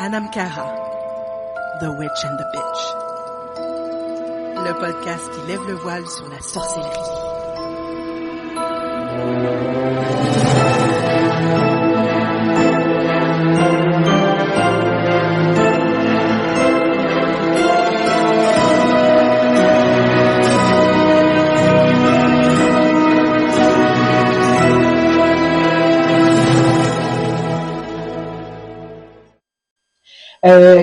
Anamkara, The Witch and the Bitch. Le podcast qui lève le voile sur la sorcellerie.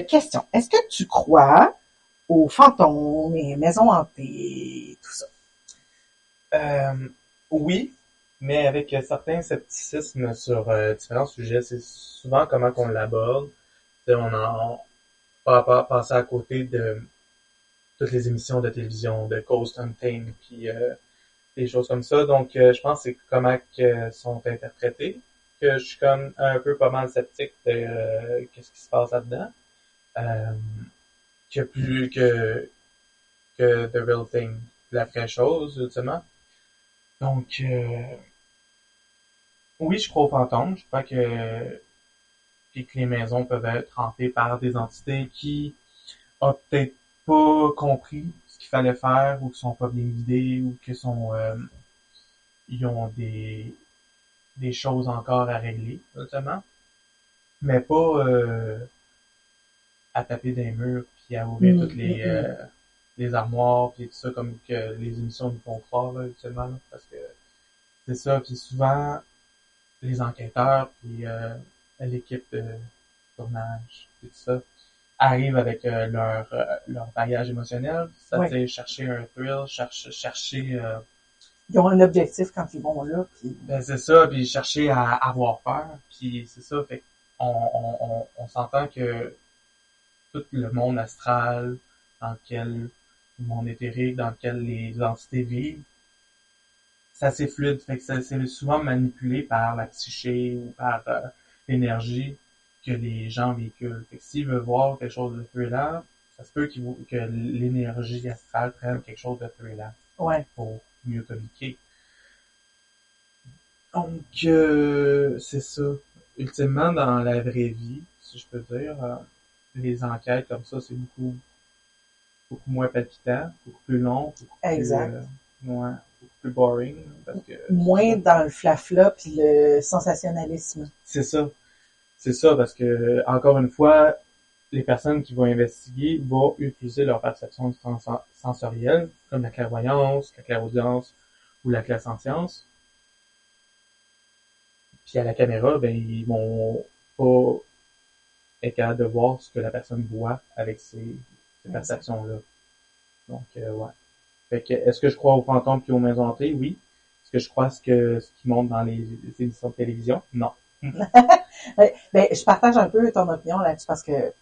Question. Est-ce que tu crois aux fantômes et maisons hantées, tout ça? Oui, mais avec certains scepticismes sur différents sujets. C'est souvent comment qu'on l'aborde. On pas passer à côté de toutes les émissions de télévision, de ghost hunting, puis des choses comme ça. Donc, je pense que c'est comment que sont interprétés, que je suis comme un peu pas mal sceptique de qu'est-ce qui se passe là-dedans. Que plus que the real thing, la vraie chose, ultimement. Donc, oui, je crois aux fantômes. Je crois que les maisons peuvent être hantées par des entités qui ont peut-être pas compris ce qu'il fallait faire, ou qui sont pas bien guidées, ou qui sont ils ont des choses encore à régler, notamment. Mais pas à taper des murs puis à ouvrir toutes les armoires puis tout ça comme que les émissions nous font croire là, actuellement, là, parce que c'est ça. Puis souvent les enquêteurs puis l'équipe de tournage et tout ça arrivent avec leur bagage émotionnel, c'est-à-dire chercher un thrill, chercher Ils ont un objectif quand ils vont là, puis ben c'est ça, puis chercher à avoir peur, puis c'est ça. Fait on s'entend que tout le monde astral dans lequel le monde éthérique, dans lequel les entités vivent, c'est assez fluide. Fait que c'est souvent manipulé par la psyché ou par l'énergie que les gens véhiculent. Fait que s'ils veulent voir quelque chose de thrillant, ça se peut que l'énergie astrale prenne quelque chose de thrillant. Ouais. Pour mieux communiquer. Donc, c'est ça. Ultimement, dans la vraie vie, si je peux dire, les enquêtes comme ça, c'est beaucoup moins palpitant, beaucoup plus long, exact. Beaucoup plus boring, parce que moins dans le flafla puis le sensationnalisme. C'est ça, parce que encore une fois, les personnes qui vont investiguer vont utiliser leur perception sensorielle, comme la clairvoyance, la clairaudience ou la clairsentience. Puis à la caméra, ben ils vont pas être capables de voir ce que la personne voit avec ces perceptions-là. Donc, ouais. Fait que, est-ce que je crois aux fantômes puis aux maisons hantées? Oui. Est-ce que je crois ce qui montre dans les émissions de télévision? Non. Ben, je partage un peu ton opinion là-dessus parce que,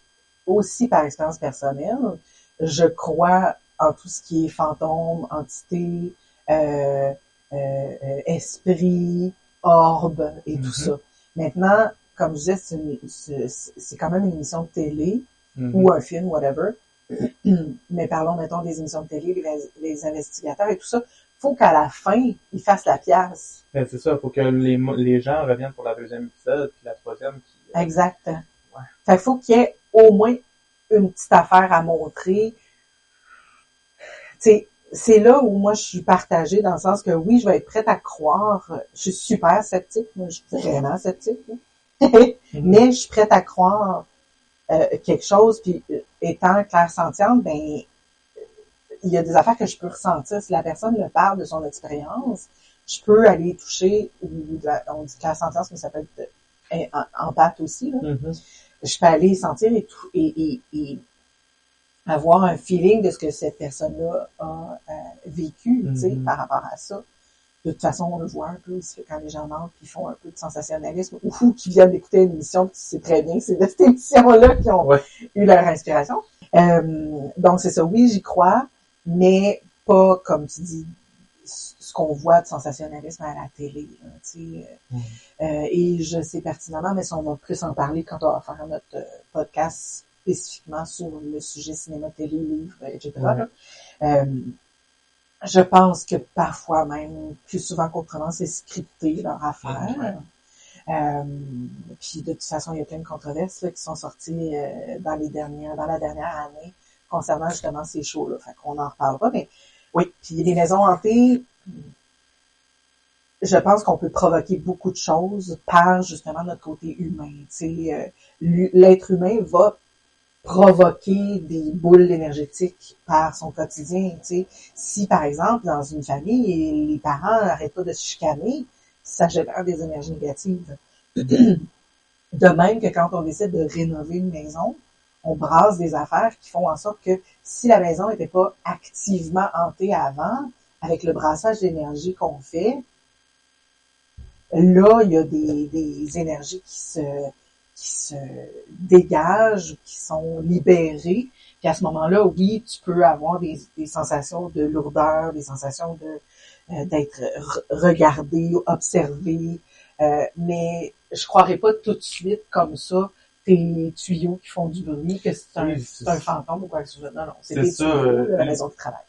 aussi par expérience personnelle, je crois en tout ce qui est fantômes, entités, esprit, orbe et tout ça. Maintenant, comme je disais, c'est quand même une émission de télé ou un film, whatever. Mais parlons, mettons, des émissions de télé, les investigateurs et tout ça. Faut qu'à la fin, ils fassent la pièce. Ben, c'est ça. Faut que les gens reviennent pour la deuxième épisode puis la troisième. Exact. Ouais. Fait qu'il faut qu'il y ait au moins une petite affaire à montrer. Tu sais, c'est là où moi je suis partagée dans le sens que oui, je vais être prête à croire. Je suis super sceptique, moi je suis vraiment sceptique. Mais je suis prête à croire quelque chose, puis étant clairsentiente, ben il y a des affaires que je peux ressentir. Si la personne me parle de son expérience, je peux aller toucher, on dit clairsentience, mais ça peut être empathe aussi, là. Je peux aller sentir et avoir un feeling de ce que cette personne-là a vécu, tu sais, par rapport à ça. De toute façon, on le voit un peu aussi quand les gens mentent puis font un peu de sensationnalisme ou qui viennent d'écouter une émission puis tu sais très bien que c'est de cette émission-là qui ont eu leur inspiration. Donc, c'est ça. Oui, j'y crois, mais pas, comme tu dis, ce qu'on voit de sensationnalisme à la télé, là, tu sais. Et je sais pertinemment, mais ça, on va plus en parler quand on va faire notre podcast spécifiquement sur le sujet cinéma, télé, livre, etc. Je pense que parfois même, plus souvent qu'autrement, c'est scripté leur affaire. Puis de toute façon, il y a plein de controverses là, qui sont sorties dans la dernière année concernant justement ces shows-là. Fait qu'on en reparlera, mais oui. Puis les maisons hantées, je pense qu'on peut provoquer beaucoup de choses par justement notre côté humain. L'être humain va provoquer des boules énergétiques par son quotidien. T'sais. Si, par exemple, dans une famille, les parents n'arrêtent pas de se chicaner, ça génère des énergies négatives. De même que quand on décide de rénover une maison, on brasse des affaires qui font en sorte que si la maison n'était pas activement hantée avant, avec le brassage d'énergie qu'on fait, là, il y a des énergies qui se dégagent, qui sont libérées. Puis à ce moment-là, oui, tu peux avoir des sensations de lourdeur, des sensations d'être regardé, observé, mais je croirais pas tout de suite comme ça tes tuyaux qui font du bruit, que c'est un fantôme ou quoi que ce soit. Non, c'est des tuyaux de la maison de travail.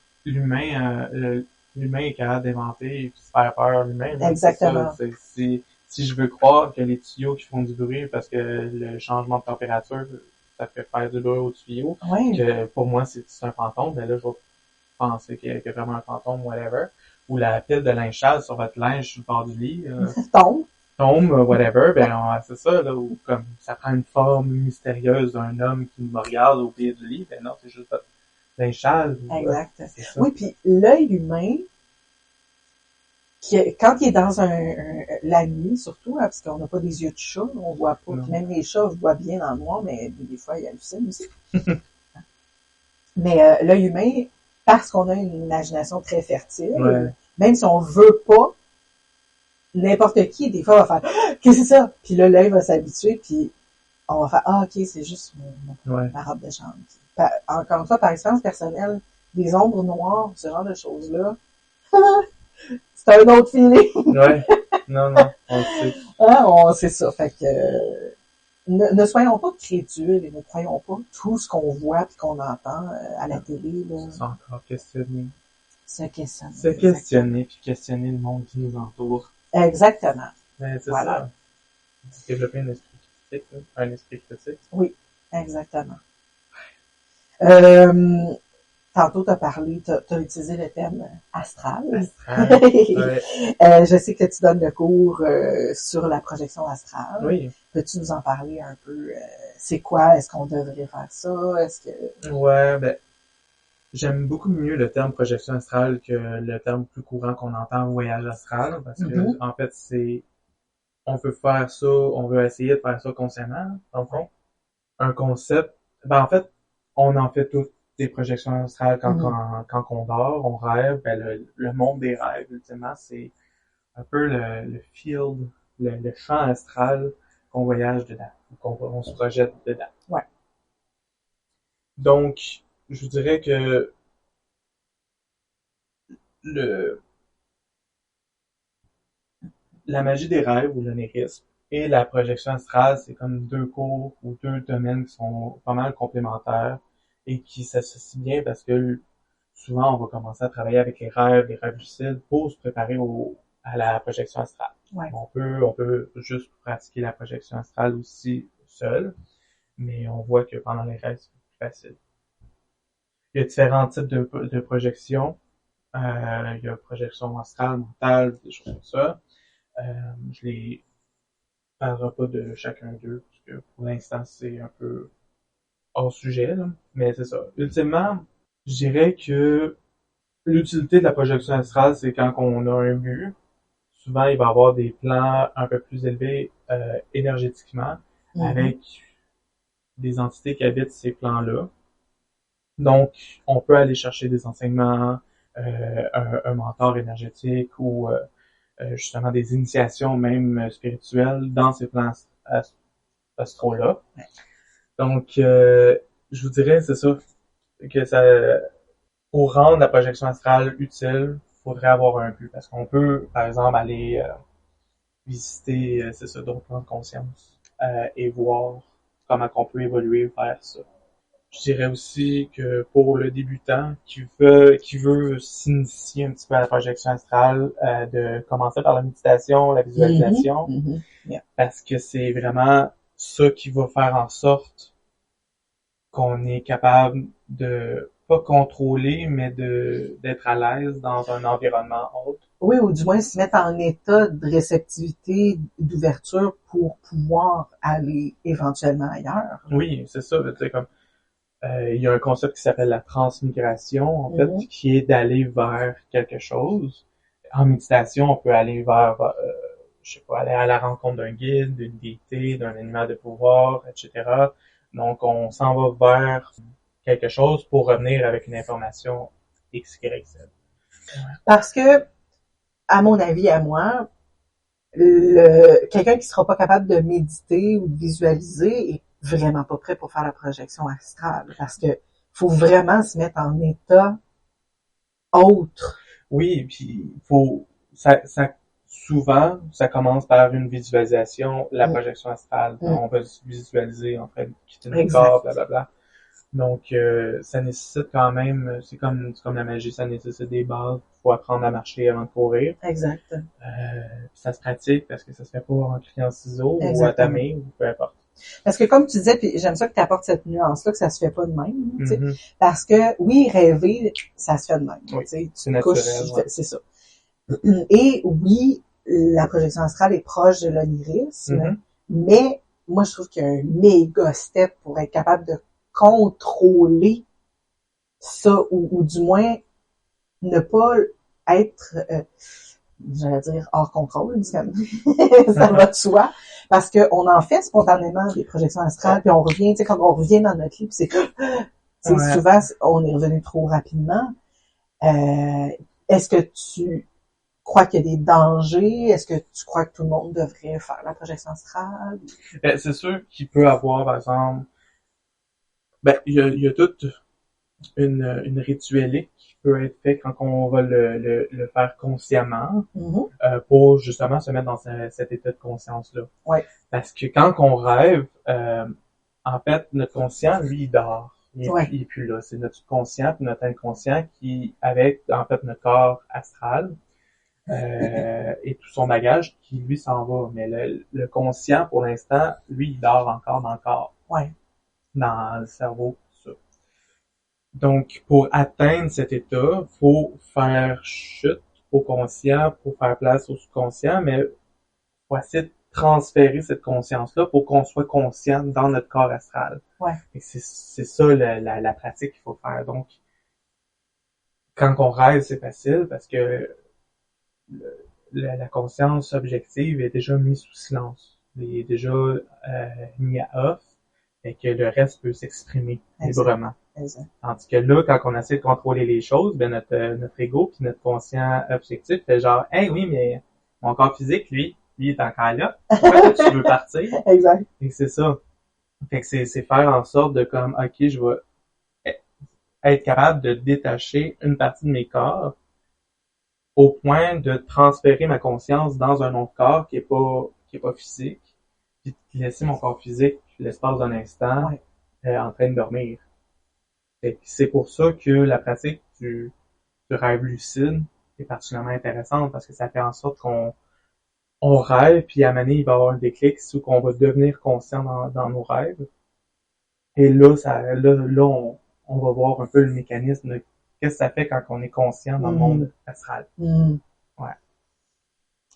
L'humain est capable d'inventer et de se faire peur lui-même. Exactement. Si je veux croire que les tuyaux qui font du bruit parce que le changement de température, ça fait faire du bruit aux tuyaux, que pour moi c'est un fantôme, ben là je vais penser qu'il y a vraiment un fantôme, whatever. Ou la pile de linge sale sur votre linge sur le bord du lit. Tombe, whatever, c'est ça, là, ou comme ça prend une forme mystérieuse d'un homme qui me regarde au pied du lit, ben non, c'est juste votre linge sale. Exact. Oui, puis l'œil humain, quand il est dans la nuit, surtout, hein, parce qu'on n'a pas des yeux de chat, on voit pas, puis même les chats voient bien dans le noir, mais des fois, ils hallucinent aussi. Mais l'œil humain, parce qu'on a une imagination très fertile, même si on veut pas, n'importe qui, des fois, va faire « Qu'est-ce que c'est ça? » Puis là, l'œil va s'habituer, puis on va faire « Ah, ok, c'est juste ma robe de chambre. » Encore une fois, par expérience personnelle, des ombres noires, ce genre de choses-là, c'est un autre feeling. Non, on le sait. C'est ça. Fait que ne soyons pas crédules et ne croyons pas tout ce qu'on voit et qu'on entend à la télé. C'est encore questionner. Se questionner. Se questionner, puis questionner le monde qui nous entoure. Exactement. Mais c'est ça. Développer un esprit critique, là. Un esprit critique. Oui, exactement. Tantôt, t'as utilisé le terme astral. Je sais que tu donnes le cours sur la projection astrale. Oui. Peux-tu nous en parler un peu? C'est quoi? Est-ce qu'on devrait faire ça? Ouais, j'aime beaucoup mieux le terme projection astrale que le terme plus courant qu'on entend, voyage astral, parce que en fait, on veut faire ça, on veut essayer de faire ça consciemment, dans le fond. Un concept, en fait, on en fait toutes des projections astrales quand on dort, on rêve, le monde des rêves, ultimement, c'est un peu le field, le champ astral qu'on voyage dedans, qu'on se projette dedans. Ouais. Donc, je vous dirais que la magie des rêves ou l'onérisme et la projection astrale, c'est comme deux cours ou deux domaines qui sont pas mal complémentaires et qui s'associent bien parce que souvent on va commencer à travailler avec les rêves lucides pour se préparer à la projection astrale. Ouais. On peut juste pratiquer la projection astrale aussi seul, mais on voit que pendant les rêves, c'est plus facile. Il y a différents types de projections. Il y a projection astrale, mentale, des choses comme ça. Je les parlerai pas de chacun d'eux, parce que pour l'instant, c'est un peu hors sujet, là. Mais c'est ça. Ultimement, je dirais que l'utilité de la projection astrale, c'est quand on a un but. Souvent, il va y avoir des plans un peu plus élevés énergétiquement, avec des entités qui habitent ces plans-là. Donc, on peut aller chercher des enseignements, un mentor énergétique ou justement des initiations même spirituelles dans ces plans astraux-là. Donc, je vous dirais, c'est ça, que ça, pour rendre la projection astrale utile, faudrait avoir un but. Parce qu'on peut, par exemple, aller visiter, c'est ça, d'autres plans de conscience et voir comment on peut évoluer vers ça. Je dirais aussi que pour le débutant qui veut s'initier un petit peu à la projection astrale, de commencer par la méditation, la visualisation, Yeah. Parce que c'est vraiment ça qui va faire en sorte qu'on est capable de pas contrôler, mais d'être à l'aise dans un environnement autre. Oui, ou du moins se mettre en état de réceptivité, d'ouverture pour pouvoir aller éventuellement ailleurs. Oui, c'est ça. Tu sais, comme il y a un concept qui s'appelle la transmigration, en fait, qui est d'aller vers quelque chose. En méditation, on peut aller vers, je sais pas, aller à la rencontre d'un guide, d'une déité, d'un animal de pouvoir, etc. Donc, on s'en va vers quelque chose pour revenir avec une information X, Y, Z. Parce que, à mon avis, à moi, quelqu'un qui sera pas capable de méditer ou de visualiser est vraiment pas prêt pour faire la projection astrale. Parce que faut vraiment se mettre en état autre. Oui, puis souvent, ça commence par une visualisation, la projection astrale. On va se visualiser en train de quitter notre corps, blablabla. Donc, ça nécessite quand même, c'est comme la magie, ça nécessite des bases. Il faut apprendre à marcher avant de courir. Exact. Ça se pratique parce que ça se fait pas en cliquant en ciseaux ou à ta main ou peu importe. Parce que comme tu disais, puis j'aime ça que tu apportes cette nuance-là, que ça se fait pas de même. Tu sais, parce que, oui, rêver, ça se fait de même. Oui, tu sais, c'est naturel. Ouais. C'est ça. Et oui, la projection astrale est proche de l'onirisme, mais moi, je trouve qu'il y a un méga step pour être capable de contrôler ça, ou du moins ne pas être, j'allais dire, hors contrôle, ça va de soi, parce que on en fait spontanément des projections astrales, puis on revient, tu sais, quand on revient dans notre lit, puis c'est souvent, on est revenu trop rapidement. Est-ce que tu crois qu'il y a des dangers? Est-ce que tu crois que tout le monde devrait faire la projection astrale? C'est sûr qu'il peut avoir, par exemple, il y a toute une rituelle qui peut être fait quand on va le faire consciemment pour justement se mettre dans cet état de conscience-là. Ouais. Parce que quand on rêve, en fait, notre conscient, lui, il dort. Il est plus là. C'est notre conscient et notre inconscient qui, avec, en fait, notre corps astral, et tout son bagage qui, lui, s'en va. Mais le conscient, pour l'instant, lui, il dort encore dans le corps. Ouais. Dans le cerveau, tout ça. Donc, pour atteindre cet état, faut faire chute au conscient pour faire place au subconscient, mais faut essayer de transférer cette conscience-là pour qu'on soit conscient dans notre corps astral. Ouais. Et c'est ça la pratique qu'il faut faire. Donc, quand on rêve, c'est facile parce que la conscience objective est déjà mise sous silence. Elle est déjà mise à off et que le reste peut s'exprimer librement. Exact. Tandis que là, quand on essaie de contrôler les choses, ben notre ego puis notre conscient objectif fait genre, hey oui, mais mon corps physique, lui est encore là. Pourquoi tu veux partir? Exact. Et c'est ça. Fait que c'est faire en sorte de comme, ok, je vais être capable de détacher une partie de mes corps au point de transférer ma conscience dans un autre corps qui est pas physique, puis de laisser mon corps physique l'espace d'un instant en train de dormir. C'est pour ça que la pratique du rêve lucide est particulièrement intéressante parce que ça fait en sorte qu'on rêve, puis à un moment donné, il va y avoir un déclic où qu'on va devenir conscient dans nos rêves. Et là, on va voir un peu le mécanisme de qu'est-ce que ça fait quand on est conscient dans le monde astral. Ouais.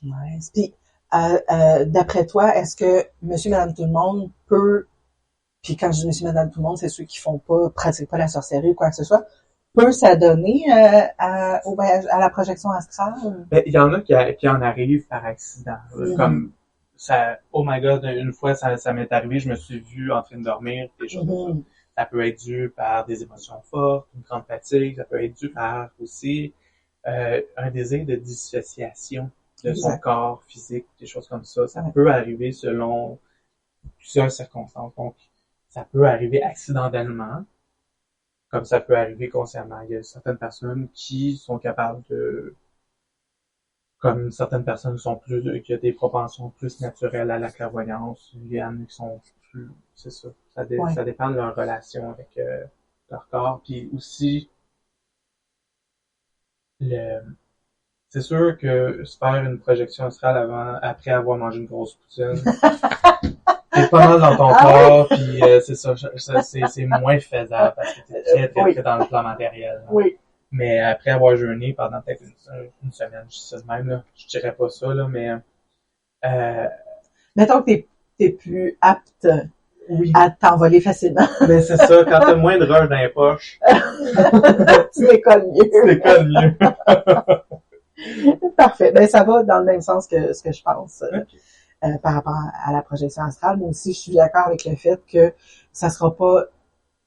Nice. Puis, d'après toi, est-ce que monsieur, madame, tout le monde peut, puis quand je dis monsieur, madame, tout le monde, c'est ceux qui pratiquent pas la sorcellerie ou quoi que ce soit, peut s'adonner au voyage, à la projection astrale? Ben, il y en a qui en arrivent par accident. Comme ça, oh my god, une fois ça m'est arrivé, je me suis vu en train de dormir, des choses comme ça. Ça peut être dû par des émotions fortes, une grande fatigue, ça peut être dû par aussi un désir de dissociation de son corps physique, des choses comme ça. Ça peut arriver selon plusieurs circonstances. Donc, ça peut arriver accidentellement, comme ça peut arriver consciemment. Il y a certaines personnes qui sont capables comme certaines personnes qui ont des propensions plus naturelles à la clairvoyance. Il y en a qui sont plus, c'est ça. Ça dépend de leur relation avec leur corps. Puis aussi, c'est sûr que se faire une projection astrale après avoir mangé une grosse poutine, t'es pas mal dans ton corps, puis c'est ça, c'est moins faisable parce que t'es très dans le plan matériel. Là. Oui. Mais après avoir jeûné pendant peut-être une semaine, je dis ça de même, là, je dirais pas ça, là, mais mettons que t'es plus apte oui. à t'envoler facilement. Mais c'est ça, quand t'as moins de rush dans les poches, tu décolles mieux. Tu décolles mieux. Parfait. Ben, ça va dans le même sens que ce que je pense. Okay. Par rapport à la projection astrale. Moi aussi, je suis d'accord avec le fait que ça sera pas...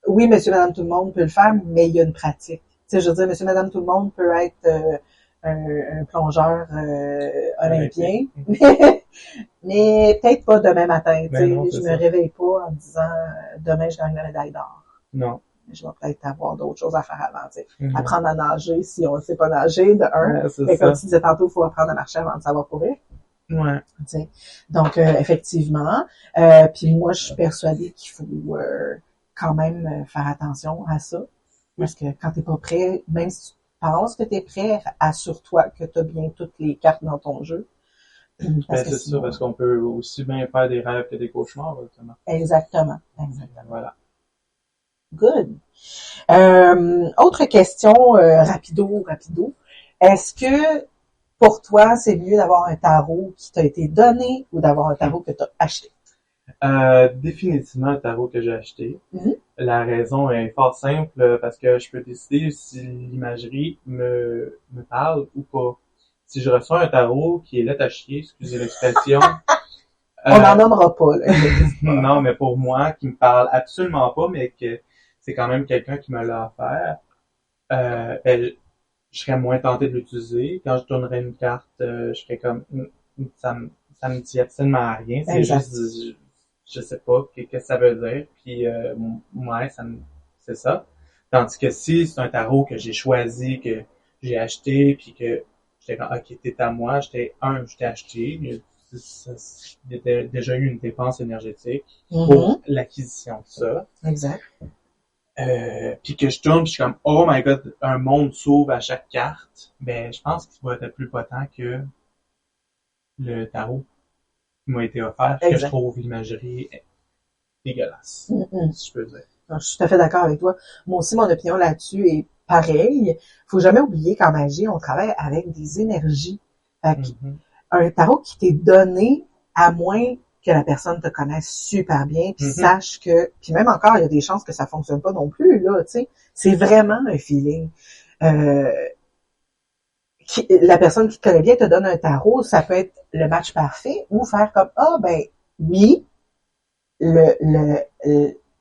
Oui, monsieur, madame, tout le monde peut le faire, mais il y a une pratique. Tu sais, je veux dire, monsieur, madame, tout le monde peut être un plongeur olympien, mais peut-être pas demain matin. Tu sais, je me réveille pas en me disant demain, je gagne la médaille d'or. Non. Je vais peut-être avoir d'autres choses à faire avant. Tu sais. Apprendre à nager si on ne sait pas nager, de un. Mais comme tu disais tantôt, il faut apprendre à marcher avant de savoir courir. Ouais. T'sais. Donc, effectivement. Puis moi, je suis persuadée qu'il faut quand même faire attention à ça. Parce que quand t'es pas prêt, même si tu penses que t'es prêt, assure-toi que t'as bien toutes les cartes dans ton jeu. Ben, c'est sinon... ça, parce qu'on peut aussi bien faire des rêves que des cauchemars, justement. Exactement. Voilà. Good. Autre question, rapido. Est-ce que pour toi, c'est mieux d'avoir un tarot qui t'a été donné ou d'avoir un tarot que t'as acheté? Définitivement un tarot que j'ai acheté. La raison est fort simple parce que je peux décider si l'imagerie me parle ou pas. Si je reçois un tarot qui est laid à chier, excusez l'expression. On n'en nommera pas, là. Non, mais pour moi, qui me parle absolument pas, mais que c'est quand même quelqu'un qui me l'a offert, ben, je serais moins tenté de l'utiliser. Quand je tournerais une carte, je serais comme, ça me dit absolument rien. C'est juste, je sais pas qu'est-ce que ça veut dire. Puis, ouais, c'est ça. Tandis que si c'est un tarot que j'ai choisi, que j'ai acheté, puis que j'étais comme, ok, t'es à moi, je t'ai acheté. Il y a déjà eu une dépense énergétique pour l'acquisition de ça. Exact. Puis que je tourne, puis je suis comme, oh my god, un monde s'ouvre à chaque carte. Ben, je pense qu'il va être plus potent que le tarot qui m'a été offert, que je trouve l'imagerie dégueulasse, si je peux dire. Non, je suis tout à fait d'accord avec toi. Moi aussi, mon opinion là-dessus est pareille. Faut jamais oublier qu'en magie, on travaille avec des énergies. Fait que un tarot qui t'est donné, à moins que la personne te connaisse super bien, puis sache que, puis même encore, il y a des chances que ça fonctionne pas non plus, là, tu sais. C'est vraiment un feeling. La personne qui te connaît bien te donne un tarot, ça peut être le match parfait, ou faire comme, ben, oui,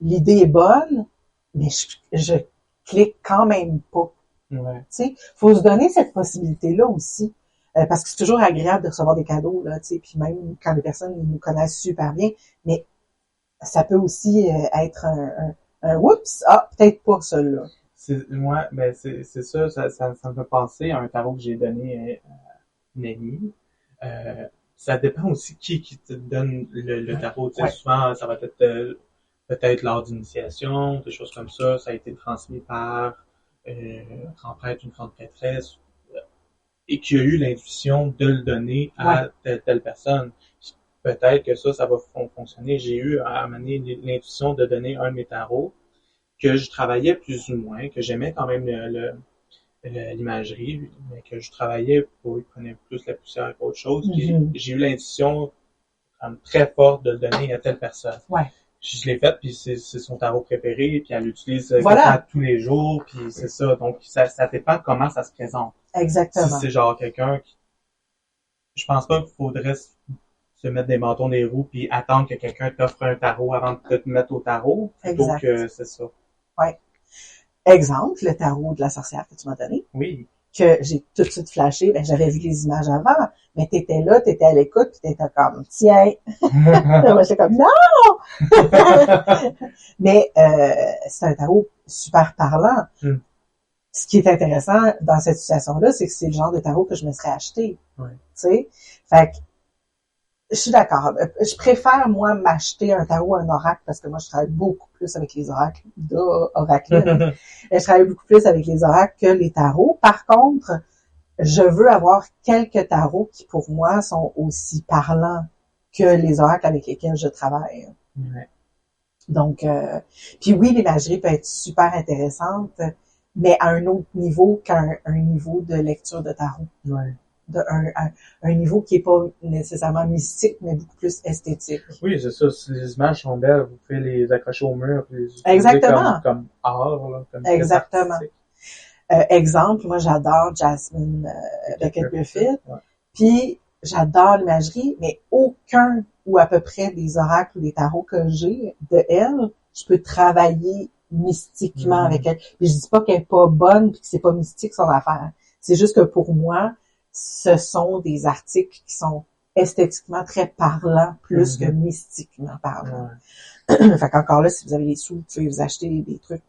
l'idée est bonne, mais je clique quand même pas. Ouais. Tu sais, faut se donner cette possibilité-là aussi. Parce que c'est toujours agréable de recevoir des cadeaux, là, tu sais, puis même quand les personnes nous connaissent super bien, mais ça peut aussi être un oups, peut-être pas celui-là. Moi, ben c'est ça me fait penser à un tarot que j'ai donné à une amie. Ça dépend aussi qui te donne le tarot. Tu sais, souvent, ça va être peut-être lors d'initiation, des choses comme ça. Ça a été transmis par grand prêtre, une grande prêtresse, et qui a eu l'intuition de le donner à telle personne. Peut-être que ça va fonctionner. J'ai eu à un moment donné l'intuition de donner un de mes tarots que je travaillais plus ou moins, que j'aimais quand même l'imagerie, mais que je travaillais pour, il prenait plus la poussière qu'autre chose. Puis j'ai eu l'intuition très forte de le donner à telle personne. Ouais. Je l'ai fait, puis c'est son tarot préféré, puis elle l'utilise tous les jours, puis c'est ça. Donc, ça dépend de comment ça se présente. Exactement. Si c'est genre quelqu'un qui... Je pense pas qu'il faudrait se mettre des bâtons des roues puis attendre que quelqu'un t'offre un tarot avant de te mettre au tarot. Plutôt que c'est ça. Ouais. Exemple, le tarot de la sorcière que tu m'as donné. Oui. Que j'ai tout de suite flashé. Ben, j'avais vu les images avant, mais t'étais là, t'étais à l'écoute, puis t'étais comme, tiens. Moi, j'étais comme, non! Mais, c'est un tarot super parlant. Ce qui est intéressant dans cette situation-là, c'est que c'est le genre de tarot que je me serais acheté. Ouais. Tu sais? Fait que, je suis d'accord. Je préfère, moi, m'acheter un tarot, un oracle, parce que moi, je travaille beaucoup plus avec les oracles. Je travaille beaucoup plus avec les oracles que les tarots. Par contre, je veux avoir quelques tarots qui, pour moi, sont aussi parlants que les oracles avec lesquels je travaille. Ouais. Donc, puis oui, l'imagerie peut être super intéressante, mais à un autre niveau qu'un niveau de lecture de tarot. Ouais. Un niveau qui est pas nécessairement mystique, mais beaucoup plus esthétique. Oui, c'est ça. Si les images sont belles, vous pouvez les accrocher au mur, puis les utiliser Exactement. comme art, là, comme Exactement. Exemple, moi j'adore Jasmine Beckett Griffith, ouais. Puis j'adore l'imagerie, mais aucun ou à peu près des oracles ou des tarots que j'ai de elle, je peux travailler mystiquement avec elle. Puis je dis pas qu'elle est pas bonne puis que c'est pas mystique son affaire. C'est juste que pour moi, ce sont des articles qui sont esthétiquement très parlants plus que mystiquement parlants. Ouais. Fait qu'encore là, si vous avez les sous, vous pouvez vous acheter des trucs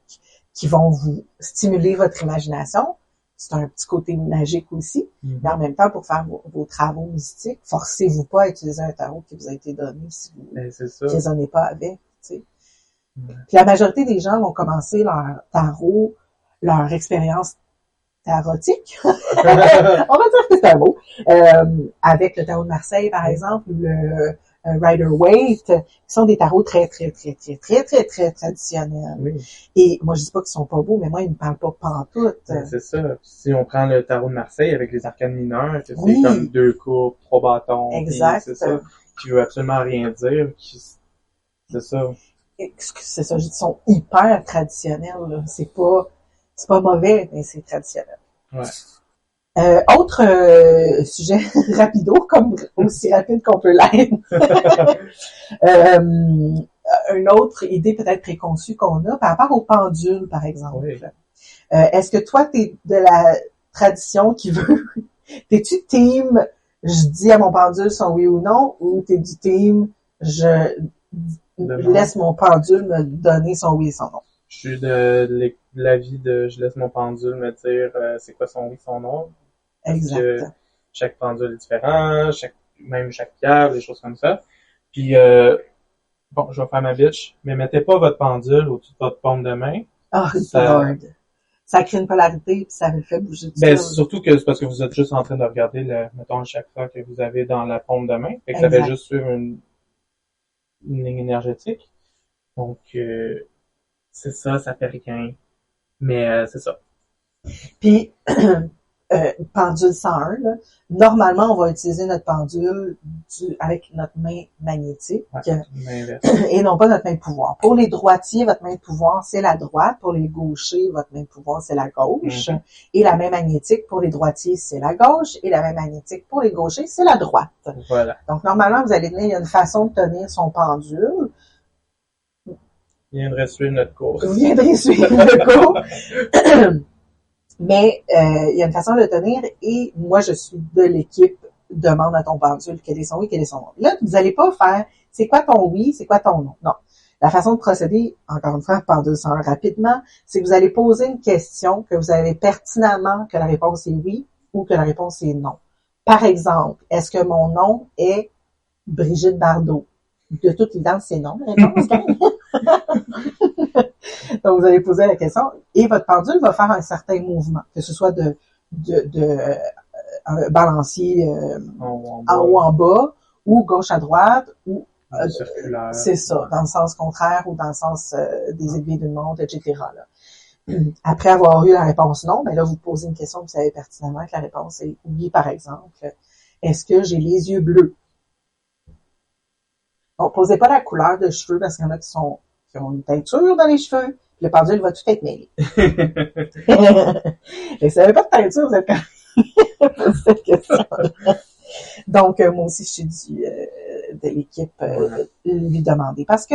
qui vont vous stimuler votre imagination. C'est un petit côté magique aussi. Mais en même temps, pour faire vos travaux mystiques, forcez-vous pas à utiliser un tarot qui vous a été donné si vous ne raisonnez pas avec. Tu sais. Puis la majorité des gens vont commencer leur tarot, leur expérience tarotique. On va dire que c'est un mot. Avec le tarot de Marseille, par exemple, ou le Rider-Waite, qui sont des tarots très traditionnels. Oui. Et moi, je dis pas qu'ils sont pas beaux, mais moi, ils me parlent pas pantoute. C'est ça. Si on prend le tarot de Marseille avec les arcanes mineurs, c'est comme 2 courbes, 3 bâtons. Exact. C'est ça. Qui veut absolument rien dire. C'est ça. C'est ça. Ils sont hyper traditionnels, là. C'est pas mauvais, mais c'est traditionnel. Ouais. Autre sujet rapido, comme aussi rapide qu'on peut l'être. Une autre idée peut-être préconçue qu'on a par rapport aux pendules, par exemple. Oui. Est-ce que toi, t'es de la tradition qui veut... T'es-tu team, je dis à mon pendule son oui ou non, ou t'es du team, je laisse mon pendule me donner son oui et son non? Je suis de l'avis de je laisse mon pendule me dire c'est quoi son oui, son non. Exact. Chaque pendule est différent, même chaque pierre, des choses comme ça. Puis, bon, je vais faire ma bitch, mais mettez pas votre pendule au-dessus de votre paume de main. Oh, Lord. Ça crée une polarité puis ça me fait bouger du Ben, surtout que c'est parce que vous êtes juste en train de regarder mettons, chaque fois que vous avez dans la paume de main. Fait que ça fait juste suivre une ligne énergétique. Donc, c'est ça fait rien. Mais, c'est ça. Puis, pendule 101, là, normalement, on va utiliser notre pendule avec notre main magnétique et non pas notre main de pouvoir. Pour les droitiers, votre main de pouvoir, c'est la droite. Pour les gauchers, votre main de pouvoir, c'est la gauche. Et la main magnétique, pour les droitiers, c'est la gauche. Et la main magnétique, pour les gauchers, c'est la droite. Voilà. Donc, normalement, vous allez tenir, il y a une façon de tenir son pendule. Vous viendrez suivre notre cours. Vous viendrez suivre le cours. Mais il y a une façon de le tenir et moi, je suis de l'équipe demande à ton pendule quel est son oui, quel est son non. Là, vous n'allez pas faire c'est quoi ton oui, c'est quoi ton non. Non. La façon de procéder, encore une fois, pendule 101 rapidement, c'est que vous allez poser une question que vous savez pertinemment que la réponse est oui ou que la réponse est non. Par exemple, est-ce que mon nom est Brigitte Bardot? De toute évidence, c'est non, la réponse. Donc, vous allez poser la question et votre pendule va faire un certain mouvement, que ce soit de balancier en haut en bas ou gauche à droite ou circulaire. C'est ça, dans le sens contraire ou dans le sens des aiguilles d'une montre, etc. Là. Après avoir eu la réponse non, ben là, vous posez une question, vous savez pertinemment que la réponse est oui, par exemple. Est-ce que j'ai les yeux bleus? Donc, posez pas la couleur de cheveux parce qu'il y en a qui ont une teinture dans les cheveux. Le pendule va tout être mêlé. Et si vous n'avez pas de teinture, vous êtes quand même cette question-là. Donc, moi aussi, je suis de l'équipe lui demander. Parce que,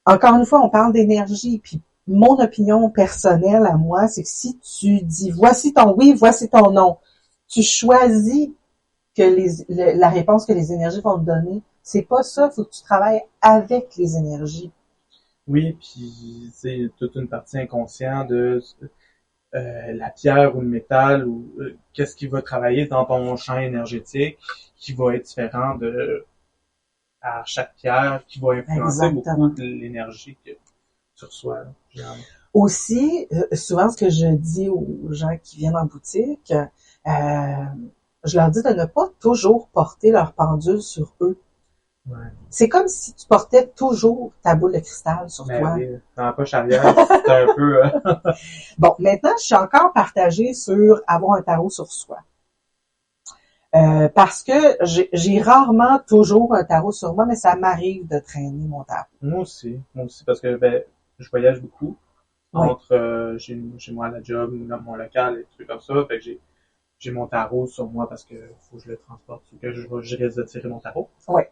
encore une fois, on parle d'énergie. Puis, mon opinion personnelle à moi, c'est que si tu dis voici ton oui, voici ton non, tu choisis que la réponse que les énergies vont te donner. C'est pas ça, il faut que tu travailles avec les énergies. Oui, puis c'est toute une partie inconsciente de la pierre ou le métal ou qu'est-ce qui va travailler dans ton champ énergétique qui va être différent à chaque pierre, qui va influencer beaucoup de l'énergie que tu reçois. Aussi, souvent ce que je dis aux gens qui viennent en boutique, je leur dis de ne pas toujours porter leur pendule sur eux. Ouais. C'est comme si tu portais toujours ta boule de cristal sur toi. Oui, dans la poche arrière, c'est un peu... Bon, maintenant, je suis encore partagée sur avoir un tarot sur soi. Parce que j'ai rarement toujours un tarot sur moi, mais ça m'arrive de traîner mon tarot. Moi aussi, parce que je voyage beaucoup entre chez moi à la job, dans mon local, et des trucs comme ça. Fait que j'ai mon tarot sur moi parce que faut que je le transporte, que je risque de tirer mon tarot. Oui.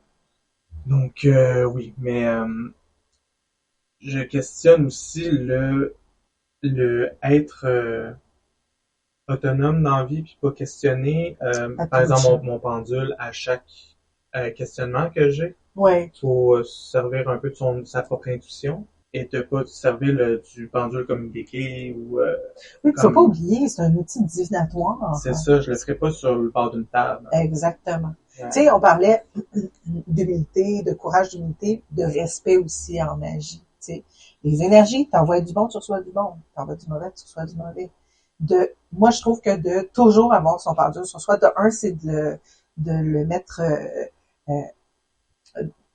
Donc oui, mais je questionne aussi le être autonome dans la vie puis pas questionner par exemple mon pendule à chaque questionnement que j'ai. Ouais. Faut servir un peu de sa propre intuition et de pas servir du pendule comme une béquille ou oui, faut pas oublier, c'est un outil divinatoire. C'est ça, je le ferai pas sur le bord d'une table. Exactement. Ouais. Tu sais, on parlait d'humilité, de courage, d'humilité, de respect aussi en magie. Tu sais, les énergies, t'envoies du bon, tu reçois du bon. T'envoies du mauvais, tu reçois du mauvais. Moi, je trouve que de toujours avoir son pendule sur soi, de un, c'est de le mettre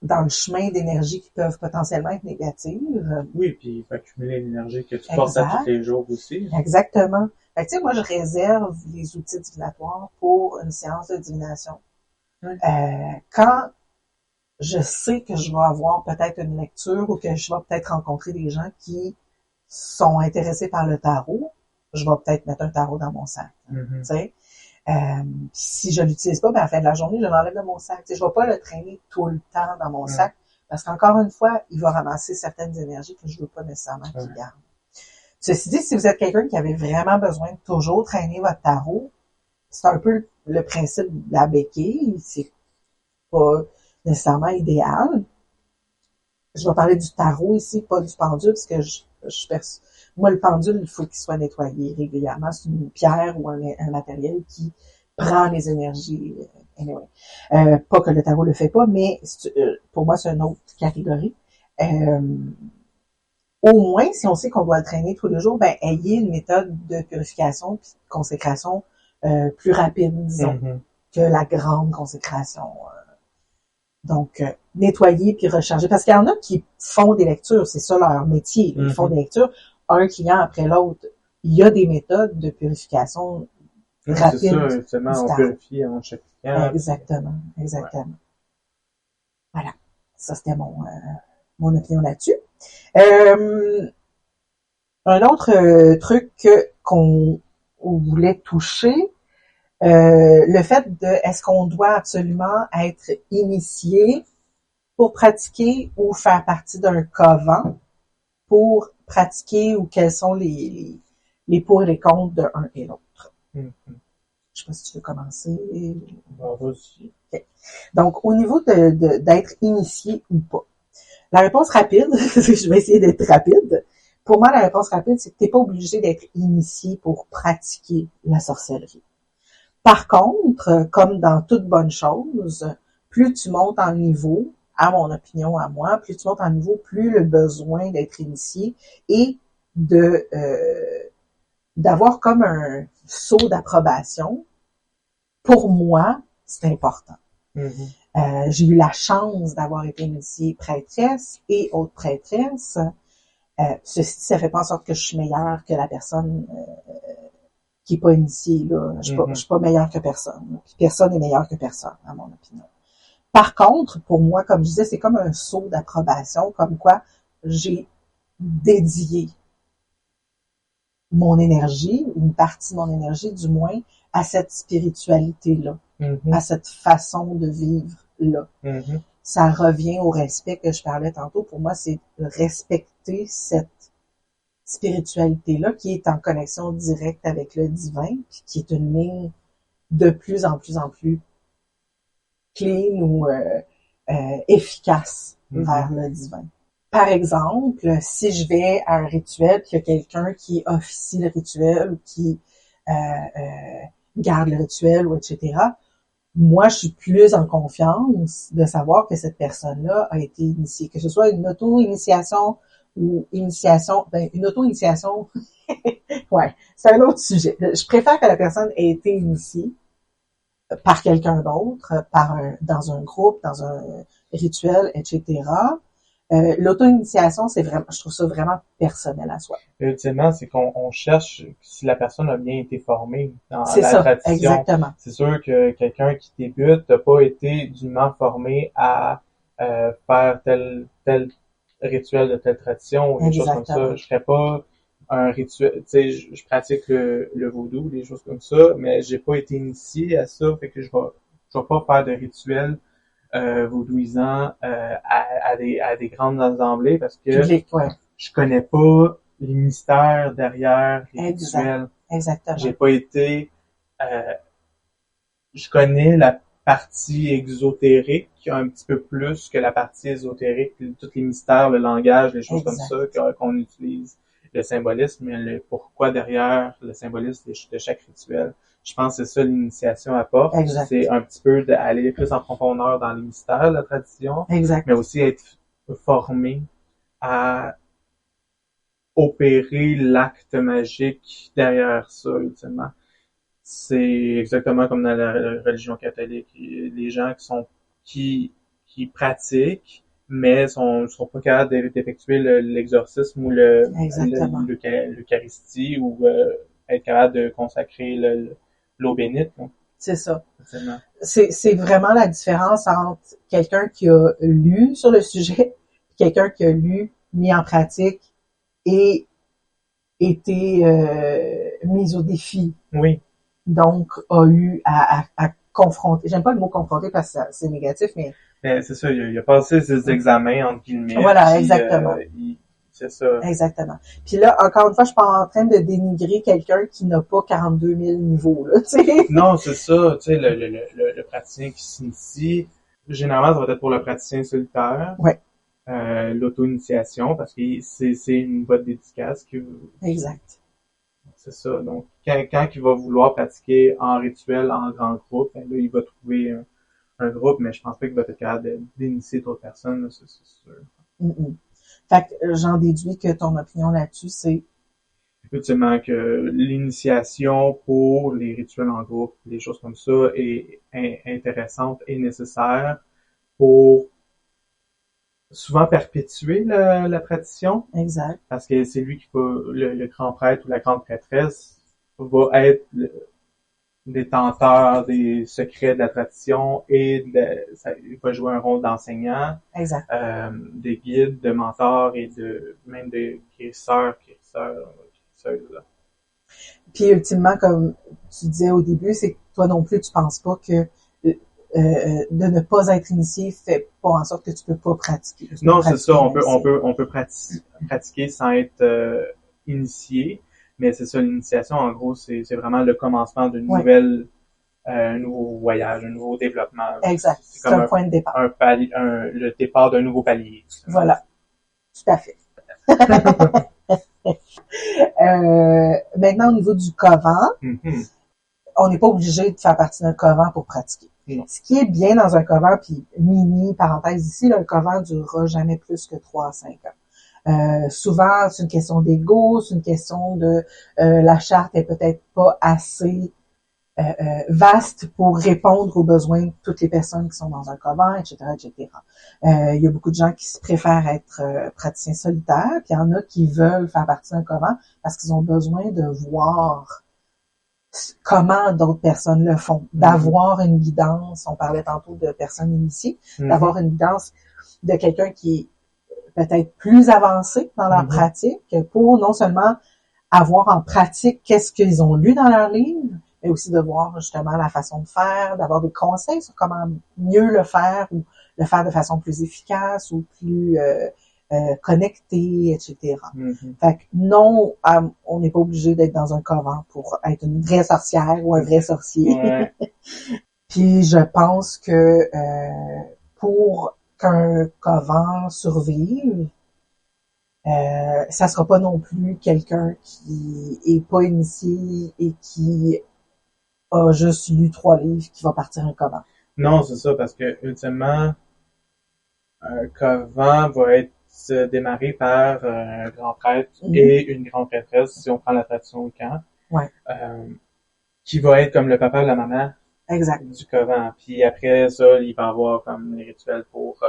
dans le chemin d'énergies qui peuvent potentiellement être négatives. Oui, puis il faut accumuler l'énergie que tu portes à tous les jours aussi. Exactement. Fait que, tu sais, moi, je réserve les outils divinatoires pour une séance de divination. Oui. Quand je sais que je vais avoir peut-être une lecture ou que je vais peut-être rencontrer des gens qui sont intéressés par le tarot, je vais peut-être mettre un tarot dans mon sac. Mm-hmm. Tu sais, si je l'utilise pas, à la fin de la journée, je l'enlève de mon sac. Tu sais, je vais pas le traîner tout le temps dans mon sac parce qu'encore une fois, il va ramasser certaines énergies que je veux pas nécessairement qu'il garde. Ceci dit, si vous êtes quelqu'un qui avait vraiment besoin de toujours traîner votre tarot, c'est un peu le principe de la béquille. C'est pas nécessairement idéal. Je vais parler du tarot ici, pas du pendule, parce que moi, le pendule, il faut qu'il soit nettoyé régulièrement. C'est une pierre ou un matériel qui prend les énergies. Anyway. Pas que le tarot le fait pas, mais pour moi, c'est une autre catégorie. Au moins, si on sait qu'on doit le traîner tous les jours, ayez une méthode de purification puis de consécration plus rapide, disons, que la grande consécration. Donc, nettoyer puis recharger. Parce qu'il y en a qui font des lectures, c'est ça leur métier. Ils font des lectures, un client après l'autre. Il y a des méthodes de purification rapides. C'est ça, justement, on purifie en chaque client. Exactement. Ouais. Voilà. Ça, c'était mon opinion là-dessus. Un autre truc qu'on voulait toucher, le fait de est-ce qu'on doit absolument être initié pour pratiquer ou faire partie d'un coven pour pratiquer ou quels sont les pour et les contre de un et l'autre. Je sais pas si tu veux commencer. Vas-y. Okay. Donc, au niveau d'être initié ou pas. La réponse rapide, je vais essayer d'être rapide. Pour moi, la réponse rapide, c'est que t'es pas obligé d'être initié pour pratiquer la sorcellerie. Par contre, comme dans toute bonne chose, plus tu montes en niveau, à mon opinion, à moi, plus tu montes en niveau, plus le besoin d'être initié et d'avoir comme un saut d'approbation, pour moi, c'est important. J'ai eu la chance d'avoir été initiée prêtresse et autre prêtresse. Ceci dit, ça fait pas en sorte que je suis meilleure que la personne qui est pas initiée, là. Je suis pas meilleure que personne. Puis personne n'est meilleur que personne, à mon opinion. Par contre, pour moi, comme je disais, c'est comme un saut d'approbation, comme quoi j'ai dédié mon énergie, une partie de mon énergie, du moins, à cette spiritualité-là, à cette façon de vivre-là. Ça revient au respect que je parlais tantôt. Pour moi, c'est respecter cette spiritualité-là qui est en connexion directe avec le divin, puis qui est une ligne de plus en plus clean ou efficace vers le divin. Par exemple, si je vais à un rituel, puis il y a quelqu'un qui officie le rituel ou qui garde le rituel, ou etc., moi, je suis plus en confiance de savoir que cette personne-là a été initiée. Que ce soit une auto-initiation ou initiation, une auto-initiation, ouais, c'est un autre sujet. Je préfère que la personne ait été initiée par quelqu'un d'autre, dans un groupe, dans un rituel, etc. L'auto-initiation, c'est vraiment, je trouve ça vraiment personnel à soi. Ultimement, c'est qu'on cherche si la personne a bien été formée dans C'est la ça, tradition. exactement. C'est sûr que quelqu'un qui débute n'a pas été dûment formé à faire tel rituel de telle tradition ou des choses comme ça. Je ferais pas un rituel, tu sais, je pratique le vaudou, des choses comme ça, mais j'ai pas été initié à ça, fait que je vais pas faire de rituel vaudouisant à des grandes assemblées parce que Public, ouais. je connais pas les mystères derrière les rituels. Exactement. J'ai pas été je connais la partie exotérique un petit peu plus que la partie ésotérique, tous les mystères, le langage, les choses comme ça qu'on utilise, le symbolisme, mais le pourquoi derrière le symbolisme de chaque rituel. Je pense que c'est ça l'initiation apporte. Exact. C'est un petit peu d'aller plus en profondeur dans les mystères de la tradition, mais aussi être formé à opérer l'acte magique derrière ça, ultimement. C'est exactement comme dans la religion catholique. Les gens qui pratiquent, mais sont pas capables d'effectuer l'exorcisme ou l'eucharistie ou être capable de consacrer l'eau bénite. Là. C'est ça. C'est vraiment la différence entre quelqu'un qui a lu sur le sujet et quelqu'un qui a lu, mis en pratique et été mis au défi. Oui. Donc, a eu à confronter. J'aime pas le mot confronter parce que c'est négatif, mais... c'est ça, il a passé ses examens, entre guillemets. Voilà, exactement. C'est ça. Exactement. Puis là, encore une fois, je suis pas en train de dénigrer quelqu'un qui n'a pas 42 000 niveaux, là, tu sais. Non, c'est ça, tu sais, le praticien qui s'initie, généralement, ça va être pour le praticien solitaire. Ouais. L'auto-initiation, parce que c'est une boîte dédicace que... Exact. C'est ça. Donc, quand il va vouloir pratiquer en rituel, en grand groupe, ben là, il va trouver un groupe, mais je pense pas qu'il va être capable d'initier d'autres personnes, là, c'est sûr. Mm-mm. Fait que j'en déduis que ton opinion là-dessus, c'est... Ultimement, que l'initiation pour les rituels en groupe, des choses comme ça, est intéressante et nécessaire pour souvent perpétuer la tradition. Exact. Parce que c'est lui qui va, le grand prêtre ou la grande prêtresse va être le détenteur des secrets de la tradition et il va jouer un rôle d'enseignant. Exact. Des guides, de mentors et même de guérisseurs. Là. Puis ultimement, comme tu disais au début, c'est que toi non plus, tu penses pas que de ne pas être initié fait pas en sorte que tu peux pas pratiquer. Non, c'est ça. On peut pratiquer sans être initié, mais c'est ça. L'initiation, en gros, c'est vraiment le commencement d'une nouvelle, un nouveau voyage, un nouveau développement. Exact. C'est un point de départ. Le départ d'un nouveau palier. Voilà. Tout à fait. Maintenant, au niveau du coven, on n'est pas obligé de faire partie d'un coven pour pratiquer. Ce qui est bien dans un coven, puis mini parenthèse ici, là, le coven durera jamais plus que 3 à 5 ans. Souvent, c'est une question d'ego, c'est une question de la charte est peut-être pas assez vaste pour répondre aux besoins de toutes les personnes qui sont dans un coven, etc., etc. Il y a beaucoup de gens qui préfèrent être praticiens solitaires, puis il y en a qui veulent faire partie d'un coven parce qu'ils ont besoin de voir comment d'autres personnes le font, d'avoir une guidance. On parlait tantôt de personnes initiées, d'avoir une guidance de quelqu'un qui est peut-être plus avancé dans leur pratique pour non seulement avoir en pratique qu'est-ce qu'ils ont lu dans leur livre, mais aussi de voir justement la façon de faire, d'avoir des conseils sur comment mieux le faire ou le faire de façon plus efficace ou plus connectée, etc. Fait que non, on n'est pas obligé d'être dans un coven pour être une vraie sorcière ou un vrai sorcier. Ouais. Puis je pense que pour qu'un coven survive, ça sera pas non plus quelqu'un qui est pas initié et qui a juste lu 3 livres qui va partir un coven. Non, c'est ça, parce que ultimement, un coven va être se démarrer par un grand prêtre Mhm. et une grande prêtresse, si on prend la tradition wiccan, Ouais. qui va être comme le papa et la maman Exact. du couvent. Puis après ça, il va avoir comme les rituels pour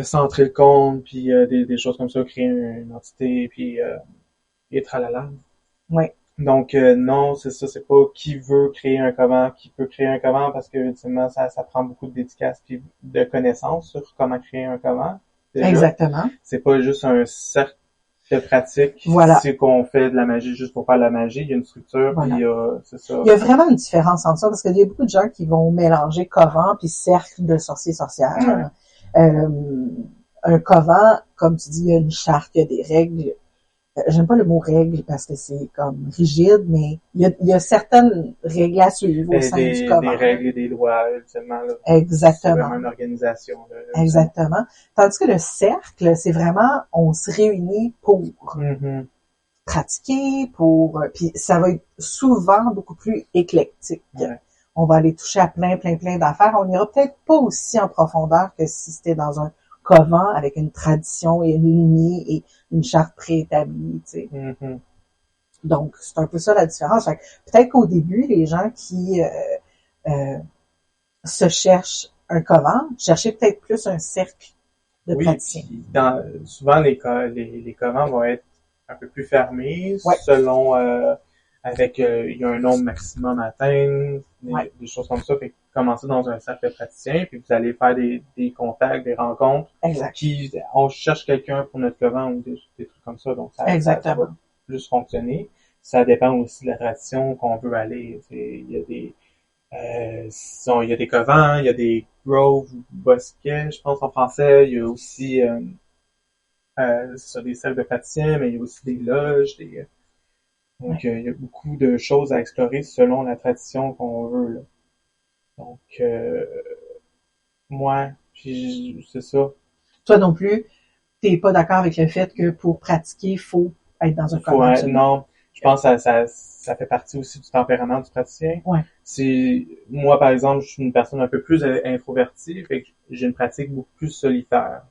centrer le compte, puis des choses comme ça, créer une entité, puis et tralala. Ouais. Donc non, c'est ça, c'est pas qui veut créer un couvent, qui peut créer un couvent, parce que ultimement ça prend beaucoup de dédicace puis de connaissances sur comment créer un couvent. Déjà. Exactement. C'est pas juste un cercle de pratique. Voilà. C'est qu'on fait de la magie juste pour faire de la magie. Il y a une structure, Voilà. puis c'est ça. Il y a vraiment une différence entre ça, parce qu'il y a beaucoup de gens qui vont mélanger couvent puis cercle de sorciers-sorcières. Un couvent, comme tu dis, il y a une charte, il y a des règles. J'aime pas le mot règle parce que c'est comme rigide, mais il y a certaines règles à suivre au sein du couvent. Des règles et des lois, ultimement. Là. Exactement. C'est vraiment une organisation. Là, exactement. Tandis que le cercle, c'est vraiment, on se réunit pour pratiquer, puis ça va être souvent beaucoup plus éclectique. Ouais. On va aller toucher à plein d'affaires. On n'ira peut-être pas aussi en profondeur que si c'était dans un couvent avec une tradition et une lignée et une charte préétablie, tu sais. Mm-hmm. Donc, c'est un peu ça la différence. Fait que peut-être qu'au début, les gens qui se cherchent un couvent, cherchaient peut-être plus un cercle de praticiens. Souvent, les covents vont être un peu plus fermés, ouais. selon il y a un nombre maximum à atteindre, des choses comme ça. Fait que commencer dans un cercle de praticiens, puis vous allez faire des contacts, des rencontres. Exact. On cherche quelqu'un pour notre couvent ou des trucs comme ça. Donc, ça va plus fonctionner. Ça dépend aussi de la tradition qu'on veut aller. Il y a des covents, il y a des groves, bosquets, je pense en français. Il y a aussi des cercles de praticiens, mais il y a aussi des loges, donc, il y a beaucoup de choses à explorer selon la tradition qu'on veut, là. Donc, moi, c'est ça. Toi non plus, t'es pas d'accord avec le fait que pour pratiquer, il faut être dans un couvent? Non, je pense que ça fait partie aussi du tempérament du praticien. Ouais. Moi, par exemple, je suis une personne un peu plus introvertie, fait que j'ai une pratique beaucoup plus solitaire.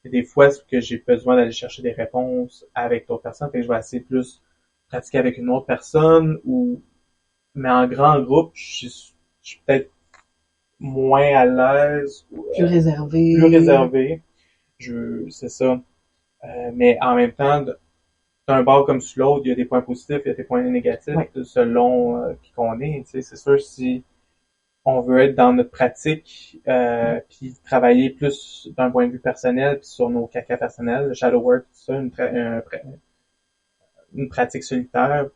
Et des fois, c'est que j'ai besoin d'aller chercher des réponses avec d'autres personnes, fait que je vais essayer plus pratiquer avec une autre personne mais en grand groupe, je suis peut-être moins à l'aise. Plus réservé. Plus réservé. C'est ça. Mais en même temps, d'un bord comme sur l'autre, il y a des points positifs, il y a des points négatifs, selon qui qu'on est. Tu sais, c'est sûr, si on veut être dans notre pratique, puis travailler plus d'un point de vue personnel, puis sur nos cacas personnels, le shadow work, tout ça, une pratique solitaire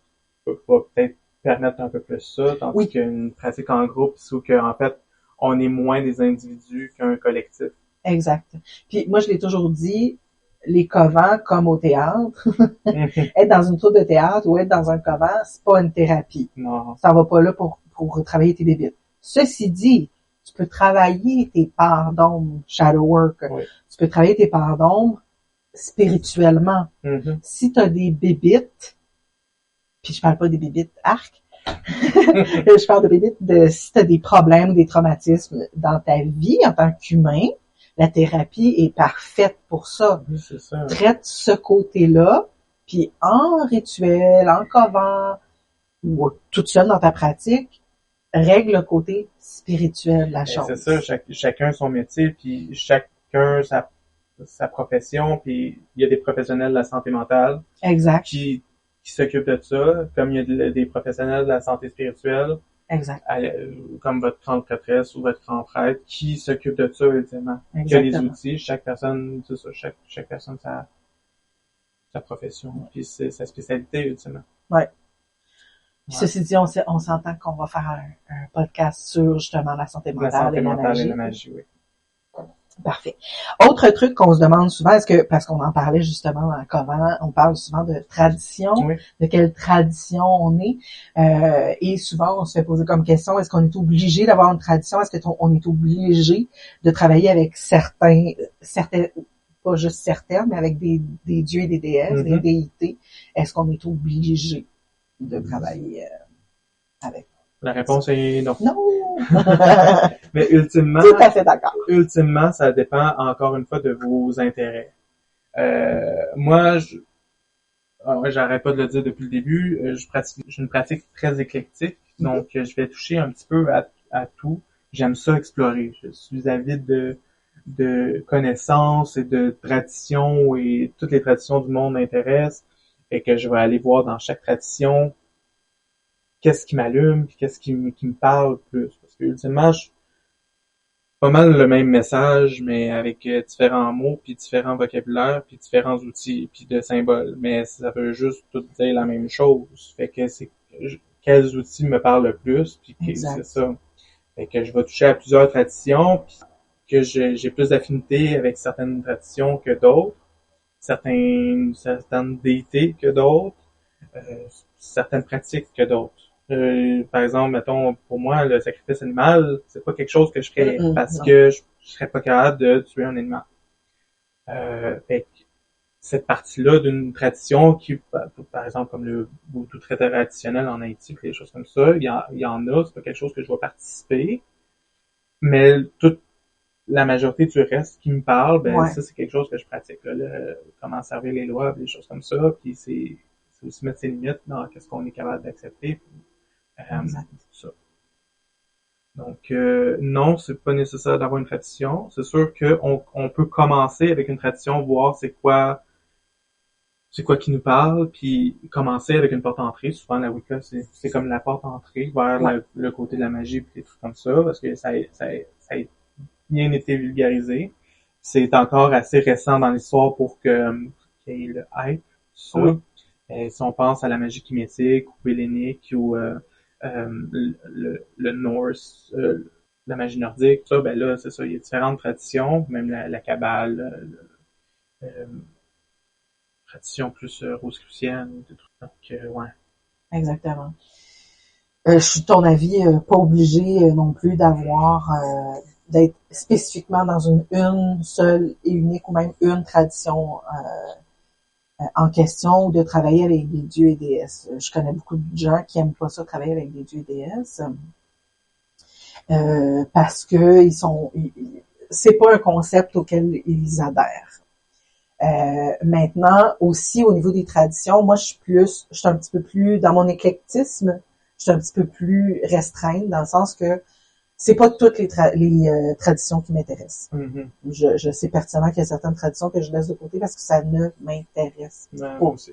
va peut-être permettre un peu plus ça, tandis qu'une pratique en groupe, c'est où en fait, on est moins des individus qu'un collectif. Exact. Puis moi, je l'ai toujours dit, les covents, comme au théâtre, être dans une troupe de théâtre ou être dans un couvent, c'est pas une thérapie. Non. Ça va pas là pour travailler tes bébites. Ceci dit, tu peux travailler tes parts d'ombre, shadow work. Oui. Tu peux travailler tes parts d'ombre spirituellement. Mm-hmm. Si tu as des bébites, puis je parle pas des bébites arc, je parle de bébites si tu as des problèmes ou des traumatismes dans ta vie en tant qu'humain, la thérapie est parfaite pour ça. Oui, c'est ça. Traite ce côté-là, puis en rituel, en couvent, ou toute seule dans ta pratique, règle le côté spirituel de la chose. C'est ça, chacun son métier, puis chacun sa profession, puis il y a des professionnels de la santé mentale. Exact. Qui s'occupent de ça, comme il y a des professionnels de la santé spirituelle. Exact. Comme votre grande prêtresse ou votre grand prêtre, qui s'occupe de ça, ultimement. Il y a des outils, chaque personne, c'est ça, chaque personne sa profession, puis c'est sa spécialité, ultimement. Ouais. Puis ceci dit, on s'entend qu'on va faire un podcast sur justement la santé mentale, et la magie, oui. Parfait. Autre truc qu'on se demande souvent, parce qu'on en parlait justement en couvent, on parle souvent de tradition, de quelle tradition on est, et souvent on se fait poser comme question, est-ce qu'on est obligé d'avoir une tradition, est-ce qu'on est obligé de travailler avec certains, pas juste certaines, mais avec des dieux et des déesses, des déités, est-ce qu'on est obligé de travailler avec? La réponse est non. Non! Mais ultimement, Tout à fait d'accord. ultimement, ça dépend encore une fois de vos intérêts. Moi, j'arrête pas de le dire depuis le début, j'ai une pratique très éclectique, donc je vais toucher un petit peu à tout. J'aime ça explorer. Je suis avide de connaissances et de traditions, et toutes les traditions du monde m'intéressent, et que je vais aller voir dans chaque tradition qu'est-ce qui m'allume, puis qu'est-ce qui me parle plus. Parce que ultimement, pas mal le même message, mais avec différents mots, puis différents vocabulaires, puis différents outils, puis de symboles. Mais ça veut juste tout dire la même chose. Fait que c'est quels outils me parlent le plus, puis c'est ça. Fait que je vais toucher à plusieurs traditions, puis que j'ai plus d'affinité avec certaines traditions que d'autres, certaines déités que d'autres, certaines pratiques que d'autres. Par exemple, mettons, pour moi, le sacrifice animal, c'est pas quelque chose que je ferais parce que je serais pas capable de tuer un animal. Fait que cette partie-là d'une tradition qui, par exemple, comme le vaudou très traditionnel en Haïti, des choses comme ça, il y en a, c'est pas quelque chose que je vais participer, mais toute la majorité du reste qui me parle, ça, c'est quelque chose que je pratique, là, comment servir les lois, des choses comme ça, puis c'est aussi mettre ses limites dans qu'est-ce qu'on est capable d'accepter. Ça. Donc, non, c'est pas nécessaire d'avoir une tradition. C'est sûr que on peut commencer avec une tradition, voir c'est quoi qui nous parle, puis commencer avec une porte d'entrée. Souvent, la Wicca, c'est comme la porte d'entrée vers le côté de la magie, puis des trucs comme ça, parce que ça a bien été vulgarisé. C'est encore assez récent dans l'histoire pour qu'il y ait le hype, ça. Oui. Et si on pense à la magie kinétique, ou hellénique, ou le Norse, la magie nordique, ça, ben là, c'est ça, il y a différentes traditions, même la Kabbale, tradition plus rosicrucienne, des trucs. Donc, ouais. Exactement. Je suis de ton avis, pas obligé non plus d'être spécifiquement dans une seule et unique, ou même une tradition en question, ou de travailler avec des dieux et déesses. Je connais beaucoup de gens qui aiment pas ça, travailler avec des dieux et déesses, parce que c'est pas un concept auquel ils adhèrent. Maintenant, aussi au niveau des traditions, moi je suis un petit peu plus, dans mon éclectisme, je suis un petit peu plus restreinte, dans le sens que c'est pas toutes les traditions qui m'intéressent. Mm-hmm. Je sais pertinemment qu'il y a certaines traditions que je laisse de côté parce que ça ne m'intéresse pas. Aussi.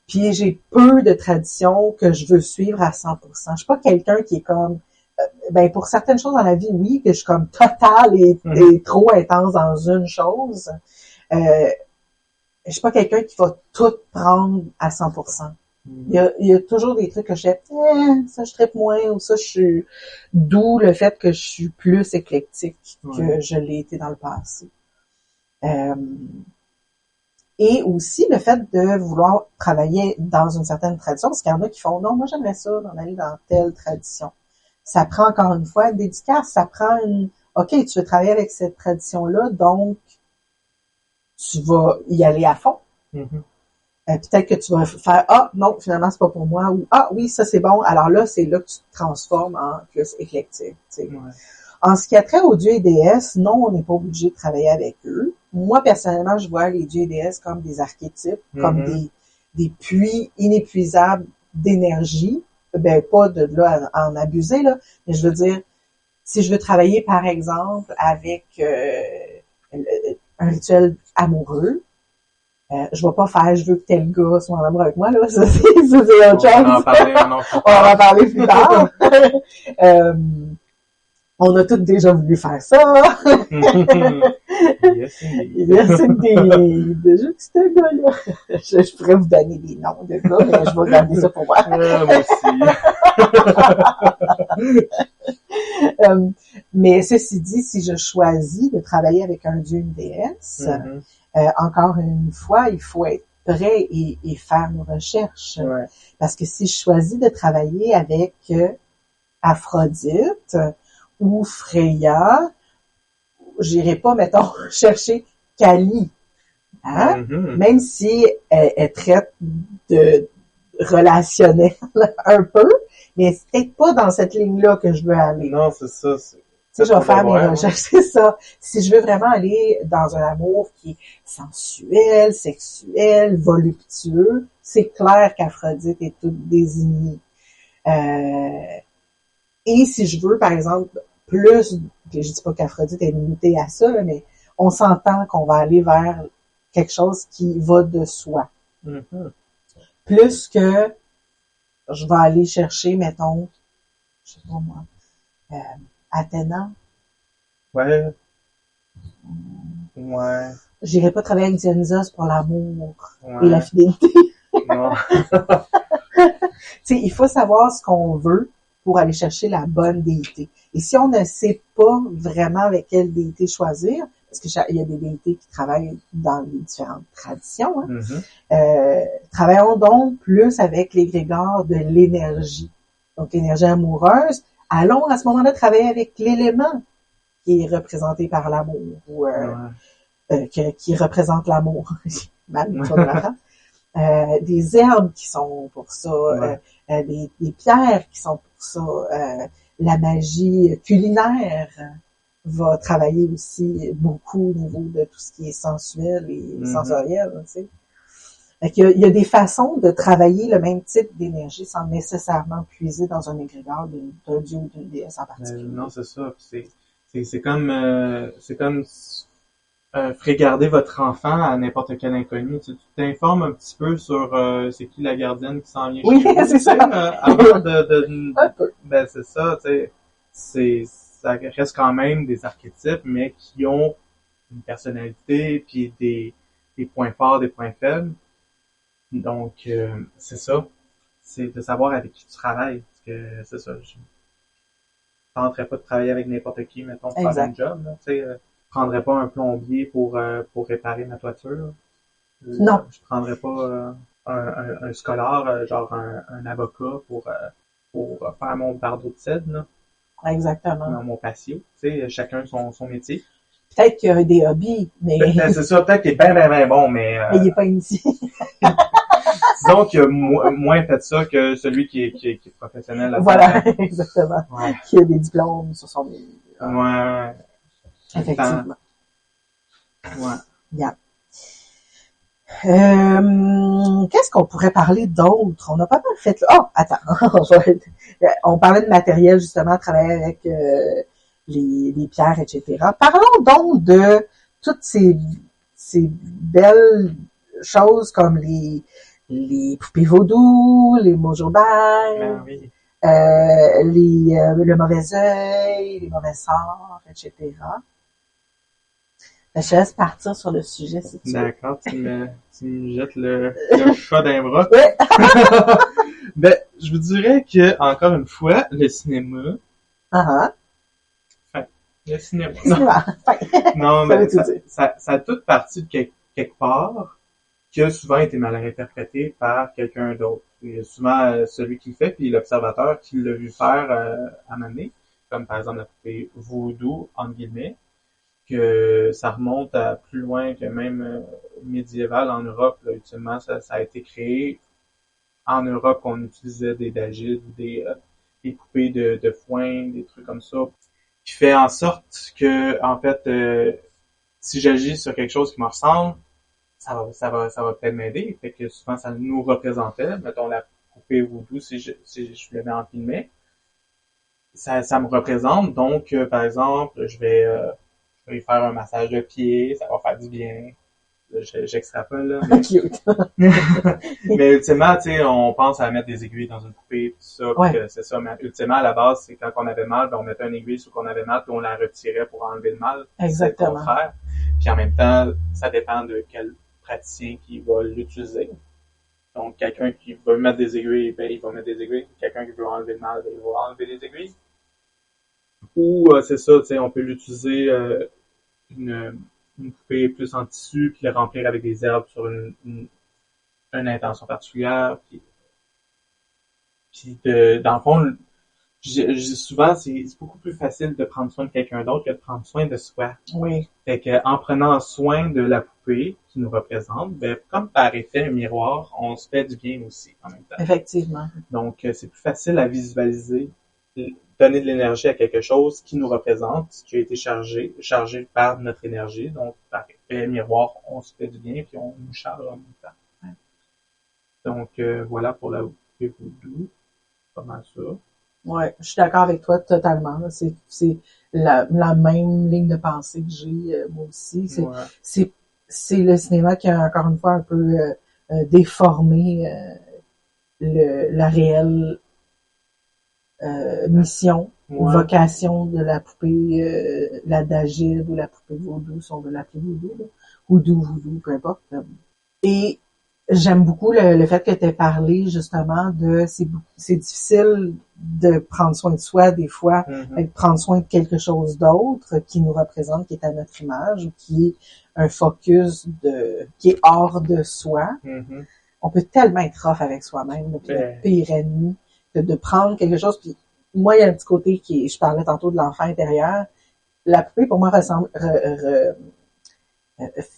Puis j'ai peu de traditions que je veux suivre à 100%. Je suis pas quelqu'un qui est comme, pour certaines choses dans la vie, oui, que je suis comme totale et trop intense dans une chose. Je suis pas quelqu'un qui va tout prendre à 100%. Il y a toujours des trucs que je fais, ça je trippe moins, ou ça je suis, d'où le fait que je suis plus éclectique que je l'ai été dans le passé. Et aussi le fait de vouloir travailler dans une certaine tradition, parce qu'il y en a qui font, non, moi j'aimerais ça d'en aller dans telle tradition. Ça prend encore une fois une dédicace, ça prend OK, tu veux travailler avec cette tradition-là, donc tu vas y aller à fond. Mm-hmm. Peut-être que tu vas faire, non, finalement c'est pas pour moi, ou oui, ça c'est bon, alors là c'est là que tu te transformes en plus éclectique. Ouais. En ce qui a trait aux dieux et déesses, non, on n'est pas obligé de travailler avec eux. Moi personnellement, je vois les dieux et déesses comme des archétypes, comme des puits inépuisables d'énergie. Pas de là à en abuser, là, mais je veux dire, si je veux travailler par exemple avec un rituel amoureux, je vais pas faire, je veux que tel gars soit en amour avec moi, là, ça c'est autre chose. On va en parler plus tard. On a tous déjà voulu faire ça. Yes, indeed. Déjà que c'est un gars-là. Je pourrais vous donner des noms de gars, mais je vais garder ça pour moi. Moi aussi. Mais ceci dit, si je choisis de travailler avec un dieu, une déesse, encore une fois, il faut être prêt et faire nos recherches. Ouais. Parce que si je choisis de travailler avec Aphrodite ou Freya, j'irai pas, mettons, chercher Kali. Hein? Mm-hmm. Même si elle traite de relationnel un peu, mais c'est peut-être pas dans cette ligne-là que je veux aller. Non, c'est ça. Tu sais, je vais faire mes recherches, c'est ça. Si je veux vraiment aller dans un amour qui est sensuel, sexuel, voluptueux, c'est clair qu'Aphrodite est toute désignée. Et si je veux, par exemple, plus, je dis pas qu'Aphrodite est limitée à ça, mais on s'entend qu'on va aller vers quelque chose qui va de soi. Mm-hmm. Plus que je vais aller chercher, mettons, je sais pas moi, Athéna. Ouais. Ouais. J'irai pas travailler avec Dionysos pour l'amour Ouais. et la fidélité. Non. Tu sais, il faut savoir ce qu'on veut pour aller chercher la bonne déité. Et si on ne sait pas vraiment avec quelle déité choisir, parce qu'il y a des déités qui travaillent dans les différentes traditions, hein, Mm-hmm. Travaillons donc plus avec l'égrégore de l'énergie. Donc, l'énergie amoureuse. Allons à ce moment-là travailler avec l'élément qui est représenté par l'amour ou qui représente l'amour. Des herbes qui sont pour ça, des pierres qui sont pour ça. La magie culinaire va travailler aussi beaucoup au niveau de tout ce qui est sensuel et sensoriel, tu sais. Fait qu'il y a des façons de travailler le même type d'énergie sans nécessairement puiser dans un égrégore d'un dieu ou d'une déesse en particulier. Non, c'est ça. C'est comme regarder votre enfant à n'importe quel inconnu. Tu t'informes un petit peu sur c'est qui la gardienne qui s'en vient oui, chez vous. C'est ça. Avant de un peu. Ben c'est ça, tu sais. Ça reste quand même des archétypes, mais qui ont une personnalité puis des points forts, des points faibles. Donc c'est ça. C'est de savoir avec qui tu travailles. Parce que c'est ça. Je tenterais pas de travailler avec n'importe qui, mettons, pour faire un job. Tu sais, je prendrais pas un plombier pour réparer ma toiture. Non. Je prendrais pas un scolaire, genre un avocat pour faire mon bardeau de cèdre, là. Exactement. Dans mon patio. Tu sais, chacun son métier. Peut-être qu'il y a des hobbies, mais... Ben, c'est ça, peut-être qu'il est bien bon, mais... mais il est pas initié. Disons qu'il a moins fait ça que celui qui est professionnel là-dedans. Voilà, exactement. Ouais. Qui a des diplômes sur son... Ouais. Effectivement. Ouais. Yeah. Qu'est-ce qu'on pourrait parler d'autre? On a pas mal fait... Oh, attends. On parlait de matériel, justement, travailler avec les pierres, etc. Parlons donc de toutes ces belles choses comme les poupées vaudou, les mojo-bags, Ben oui. le mauvais œil, les mauvais sorts, etc. Je te laisse partir sur le sujet, si tu veux. D'accord, tu me jettes le chat d'un bras. Ouais. Ben, je vous dirais que, encore une fois, le cinéma... Le cinéma. Non, mais ça a toute partie de quelque part qui a souvent été mal interprété par quelqu'un d'autre. Il y a souvent celui qui le fait, puis l'observateur qui l'a vu faire à un moment donné, comme par exemple la poupée voodoo, entre guillemets, que ça remonte à plus loin que même médiéval en Europe. Là, ultimement, ça a été créé en Europe. On utilisait des dagides, des poupées de foin, des trucs comme ça, qui fait en sorte que, en fait, si j'agis sur quelque chose qui me ressemble, ça va peut-être m'aider. Fait que souvent, ça nous représentait. Mettons la poupée voodoo, si je le mets en filmé, ça me représente. Donc, par exemple, je vais lui faire un massage de pied, ça va faire du bien. J'extrapole, là. Mais... Cute. Mais ultimement, tu sais, on pense à mettre des aiguilles dans une poupée, tout ça, ouais. Que c'est ça. Mais ultimement, à la base, c'est quand on avait mal, ben on mettait une aiguille sur qu'on avait mal, puis on la retirait pour enlever le mal. Exactement. C'est le contraire. Puis en même temps, ça dépend de quel praticien qui va l'utiliser. Donc, quelqu'un qui veut mettre des aiguilles, ben il va mettre des aiguilles. Quelqu'un qui veut enlever le mal, ben il va enlever des aiguilles. Ou, c'est ça, tu sais, on peut l'utiliser une poupée plus en tissu, puis le remplir avec des herbes sur une intention particulière. Puis dans le fond, je dis souvent, c'est beaucoup plus facile de prendre soin de quelqu'un d'autre que de prendre soin de soi. Oui. Fait que en prenant soin de la poupée qui nous représente, ben, comme par effet miroir, on se fait du bien aussi en même temps. Effectivement. Donc, c'est plus facile à visualiser, donner de l'énergie à quelque chose qui nous représente, qui a été chargé par notre énergie. Donc, par effet miroir, on se fait du bien puis on nous charge en même temps. Ouais. Donc, voilà pour la poupée voodoo. Pas mal ça. Ouais, je suis d'accord avec toi totalement. Là. C'est la même ligne de pensée que j'ai moi aussi. C'est le cinéma qui a encore une fois un peu déformé la réelle mission, vocation de la poupée, la d'Agide ou la poupée vaudou, si on veut l'appeler vaudou, là. Voodoo, peu importe. Et j'aime beaucoup le fait que tu aies parlé justement de c'est difficile de prendre soin de soi des fois, de prendre soin de quelque chose d'autre qui nous représente, qui est à notre image, ou qui est un focus qui est hors de soi. On peut tellement être off avec soi-même, le pire ennemi, de prendre quelque chose. Puis moi, il y a un petit côté je parlais tantôt de l'enfant intérieur. La poupée, pour moi,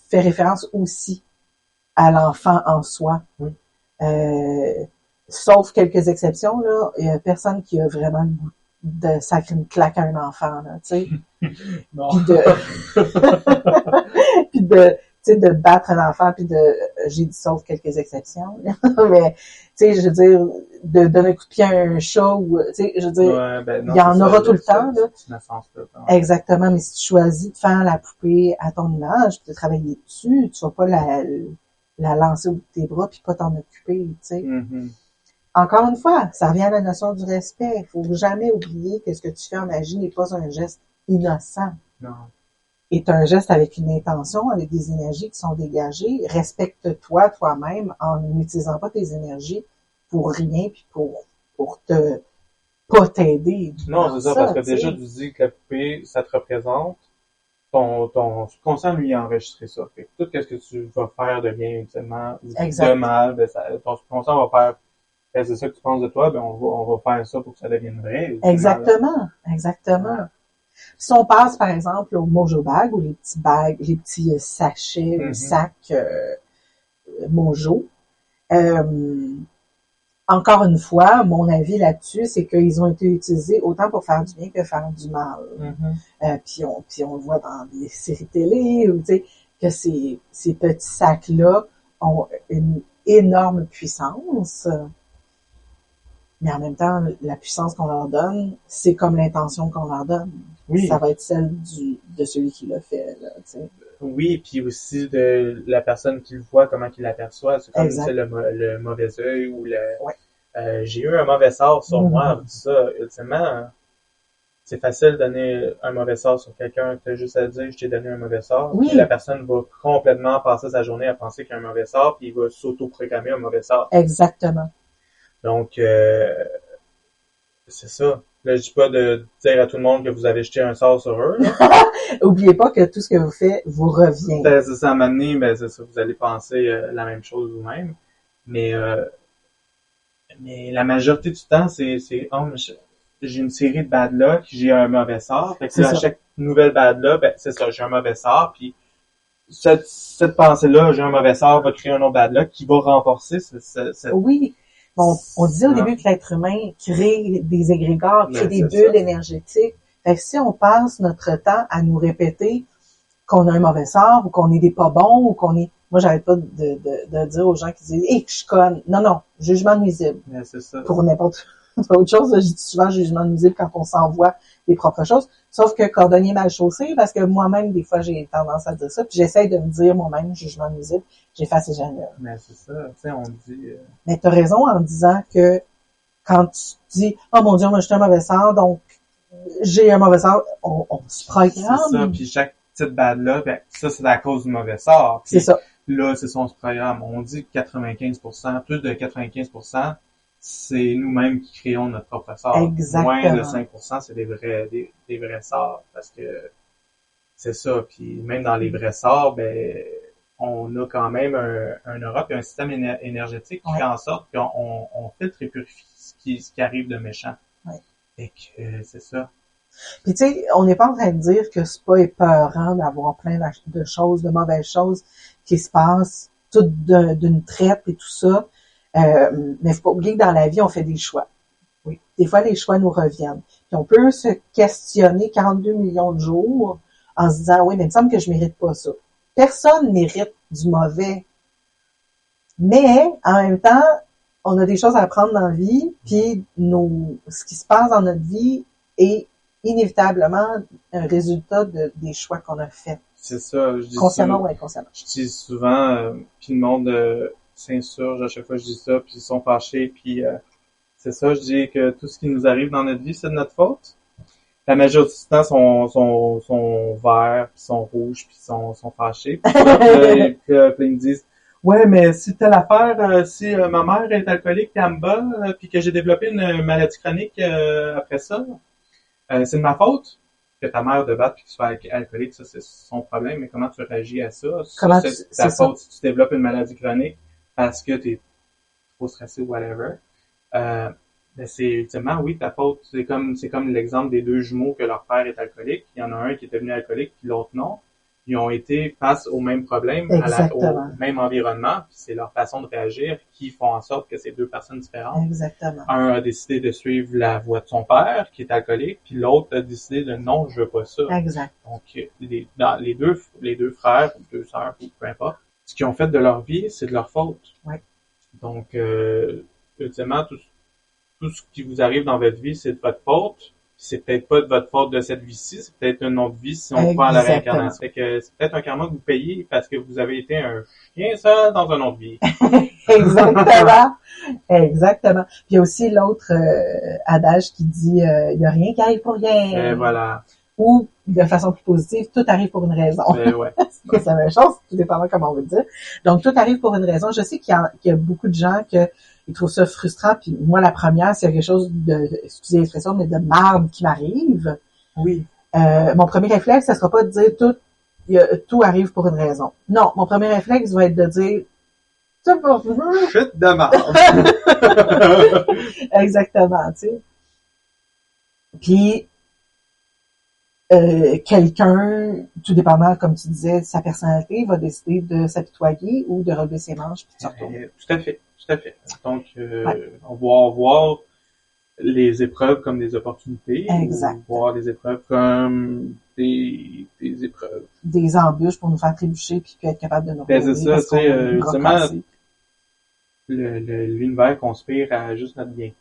fait référence aussi à l'enfant en soi. Sauf quelques exceptions, là, il y a personne qui a vraiment le goût de sacrer une claque à un enfant, là, tu sais. Puis de battre un enfant, puis j'ai dit sauf quelques exceptions, mais, tu sais, je veux dire, de donner un coup de pied à un chat, ou, tu sais, je veux dire, il y en aura tout le temps, là. Exactement, mais si tu choisis de faire la poupée à ton image, puis de travailler dessus, tu vas pas la lancer au bout de tes bras puis pas t'en occuper, tu sais. Encore une fois, ça revient à la notion du respect. Il faut jamais oublier que ce que tu fais en magie n'est pas un geste innocent. Non. Est un geste avec une intention, avec des énergies qui sont dégagées. Respecte-toi toi-même en n'utilisant pas tes énergies pour rien puis pour pas t'aider. Non, c'est ça, parce que déjà, tu dis que la poupée, ça te représente. Ton subconscient, lui, a enregistré ça. Fait que tout ce que tu vas faire de bien, utilement, ou de mal, ben, ton subconscient va faire, ben, c'est ça que tu penses de toi, ben, on va faire ça pour que ça devienne vrai. Exactement. Si on passe, par exemple, au Mojo Bag, ou les petits sachets ou sacs Mojo, encore une fois, mon avis là-dessus, c'est qu'ils ont été utilisés autant pour faire du bien que faire du mal. Puis on le voit dans des séries télé, ou tu sais, que ces petits sacs-là ont une énorme puissance. Mais en même temps, la puissance qu'on leur donne, c'est comme l'intention qu'on leur donne. Oui. Ça va être celle de celui qui l'a fait, là, tu sais. Oui, puis aussi de la personne qui le voit, comment qu'il l'aperçoit. C'est comme le mauvais œil ou j'ai eu un mauvais sort sur moi. Ça, ultimement, c'est facile de donner un mauvais sort sur quelqu'un. Tu as juste à dire, je t'ai donné un mauvais sort. Oui. Puis la personne va complètement passer sa journée à penser qu'il y a un mauvais sort, puis il va s'auto-programmer un mauvais sort. Exactement. Donc, c'est ça. Là, je dis pas de dire à tout le monde que vous avez jeté un sort sur eux. Oubliez pas que tout ce que vous faites vous revient. C'est ça, à un moment donné, ben, c'est ça, vous allez penser la même chose vous-même. Mais la majorité du temps, c'est j'ai une série de bad luck, j'ai un mauvais sort. Fait que là, à chaque nouvelle bad luck, ben, c'est ça, j'ai un mauvais sort, puis cette pensée-là, j'ai un mauvais sort, va créer un autre bad luck qui va renforcer cette... Oui. Bon, on disait au début que l'être humain crée des égrégores, crée des bulles énergétiques. Fait que si on passe notre temps à nous répéter qu'on a un mauvais sort, ou qu'on est des pas bons, ou qu'on est... Moi, j'arrête pas de dire aux gens qui disent « Hey, je suis conne ». Non, jugement nuisible. C'est ça. Pour n'importe autre chose, je dis souvent jugement nuisible quand on s'envoie des propres choses. Sauf que cordonnier mal chaussé, parce que moi-même, des fois, j'ai tendance à dire ça, puis j'essaye de me dire moi-même jugement nuisible. J'efface ces gens-là. Mais c'est ça, tu sais, on dit... Mais t'as raison en disant que quand tu dis « Oh mon Dieu, moi, j'ai un mauvais sort, donc j'ai un mauvais sort », on se programme. C'est ça, puis chaque petite bad-là, ben, ça, c'est à cause du mauvais sort. Puis, c'est ça. Là, c'est ça, on se programme. On dit que 95%, plus de 95%, c'est nous-mêmes qui créons notre propre sort. Exactement. Moins de 5%, c'est des vrais sorts. Parce que c'est ça. Puis même dans les vrais sorts, ben, on a quand même un aura et un système énergétique qui fait en sorte qu'on filtre et purifie ce qui arrive de méchant. Ouais. Et que c'est ça. Puis tu sais, on n'est pas en train de dire que c'est pas épeurant d'avoir plein de choses, de mauvaises choses qui se passent, toutes d'une traite et tout ça. Mais faut pas oublier que dans la vie, on fait des choix. Oui. Des fois, les choix nous reviennent. Puis on peut se questionner 42 millions de jours en se disant, oui, mais il me semble que je mérite pas ça. Personne mérite du mauvais. Mais, en même temps, on a des choses à apprendre dans la vie, puis ce qui se passe dans notre vie est inévitablement un résultat des choix qu'on a faits. C'est ça. Je dis consciemment ou inconsciemment. Je dis souvent, puis le monde s'insurge à chaque fois que je dis ça, puis ils sont fâchés, puis c'est ça, je dis que tout ce qui nous arrive dans notre vie, c'est de notre faute. La majorité du temps, sont verts, puis sont rouges, puis sont fâchés. Puis ils me disent, ouais, mais si telle affaire, si ma mère est alcoolique, puis elle me bat, puis que j'ai développé une maladie chronique après ça, c'est de ma faute. Que ta mère te batte puis que tu sois alcoolique, ça c'est son problème, mais comment tu réagis à ça? C'est ta faute si tu développes une maladie chronique parce que t'es trop stressé ou whatever. Ben c'est ultimement, oui, ta faute. C'est comme l'exemple des deux jumeaux que leur père est alcoolique. Il y en a un qui est devenu alcoolique puis l'autre non. Ils ont été face au même problème, au même environnement, puis c'est leur façon de réagir qui font en sorte que c'est deux personnes différentes. Exactement. Un a décidé de suivre la voie de son père, qui est alcoolique, puis l'autre a décidé de non, je veux pas ça. Exact. Donc, les deux frères ou deux sœurs, ou peu importe, ce qu'ils ont fait de leur vie, c'est de leur faute. Ouais. Donc, ultimement, tout ce qui vous arrive dans votre vie, c'est de votre faute. C'est peut-être pas de votre faute de cette vie-ci, c'est peut-être une autre vie si on prend la réincarnation. Fait que c'est peut-être un karma que vous payez parce que vous avez été un chien seul dans une autre vie. Exactement. Exactement. Puis il y a aussi l'autre adage qui dit il y a rien qui arrive pour rien. Voilà. Ou de façon plus positive, tout arrive pour une raison. Ouais. C'est la même chose, tout dépendant comment on veut le dire. Donc tout arrive pour une raison. Je sais qu'il y a beaucoup de gens ils trouvent ça frustrant, puis moi, la première, s'il y a quelque chose excusez l'expression, mais de marde qui m'arrive, oui. Mon premier réflexe, ça sera pas de dire tout arrive pour une raison. Non, mon premier réflexe va être de dire chute de marde. Exactement, tu sais. Puis quelqu'un, tout dépendant, comme tu disais, de sa personnalité, va décider de s'apitoyer ou de relever ses manches puis de se retourner. Tout à fait. Donc, on va voir les épreuves comme des opportunités. Exact. Ou voir les épreuves comme des épreuves. Des embûches pour nous faire trébucher puis être capable de nous relever. C'est ça, tu sais, ultimement, l'univers conspire à juste notre bien.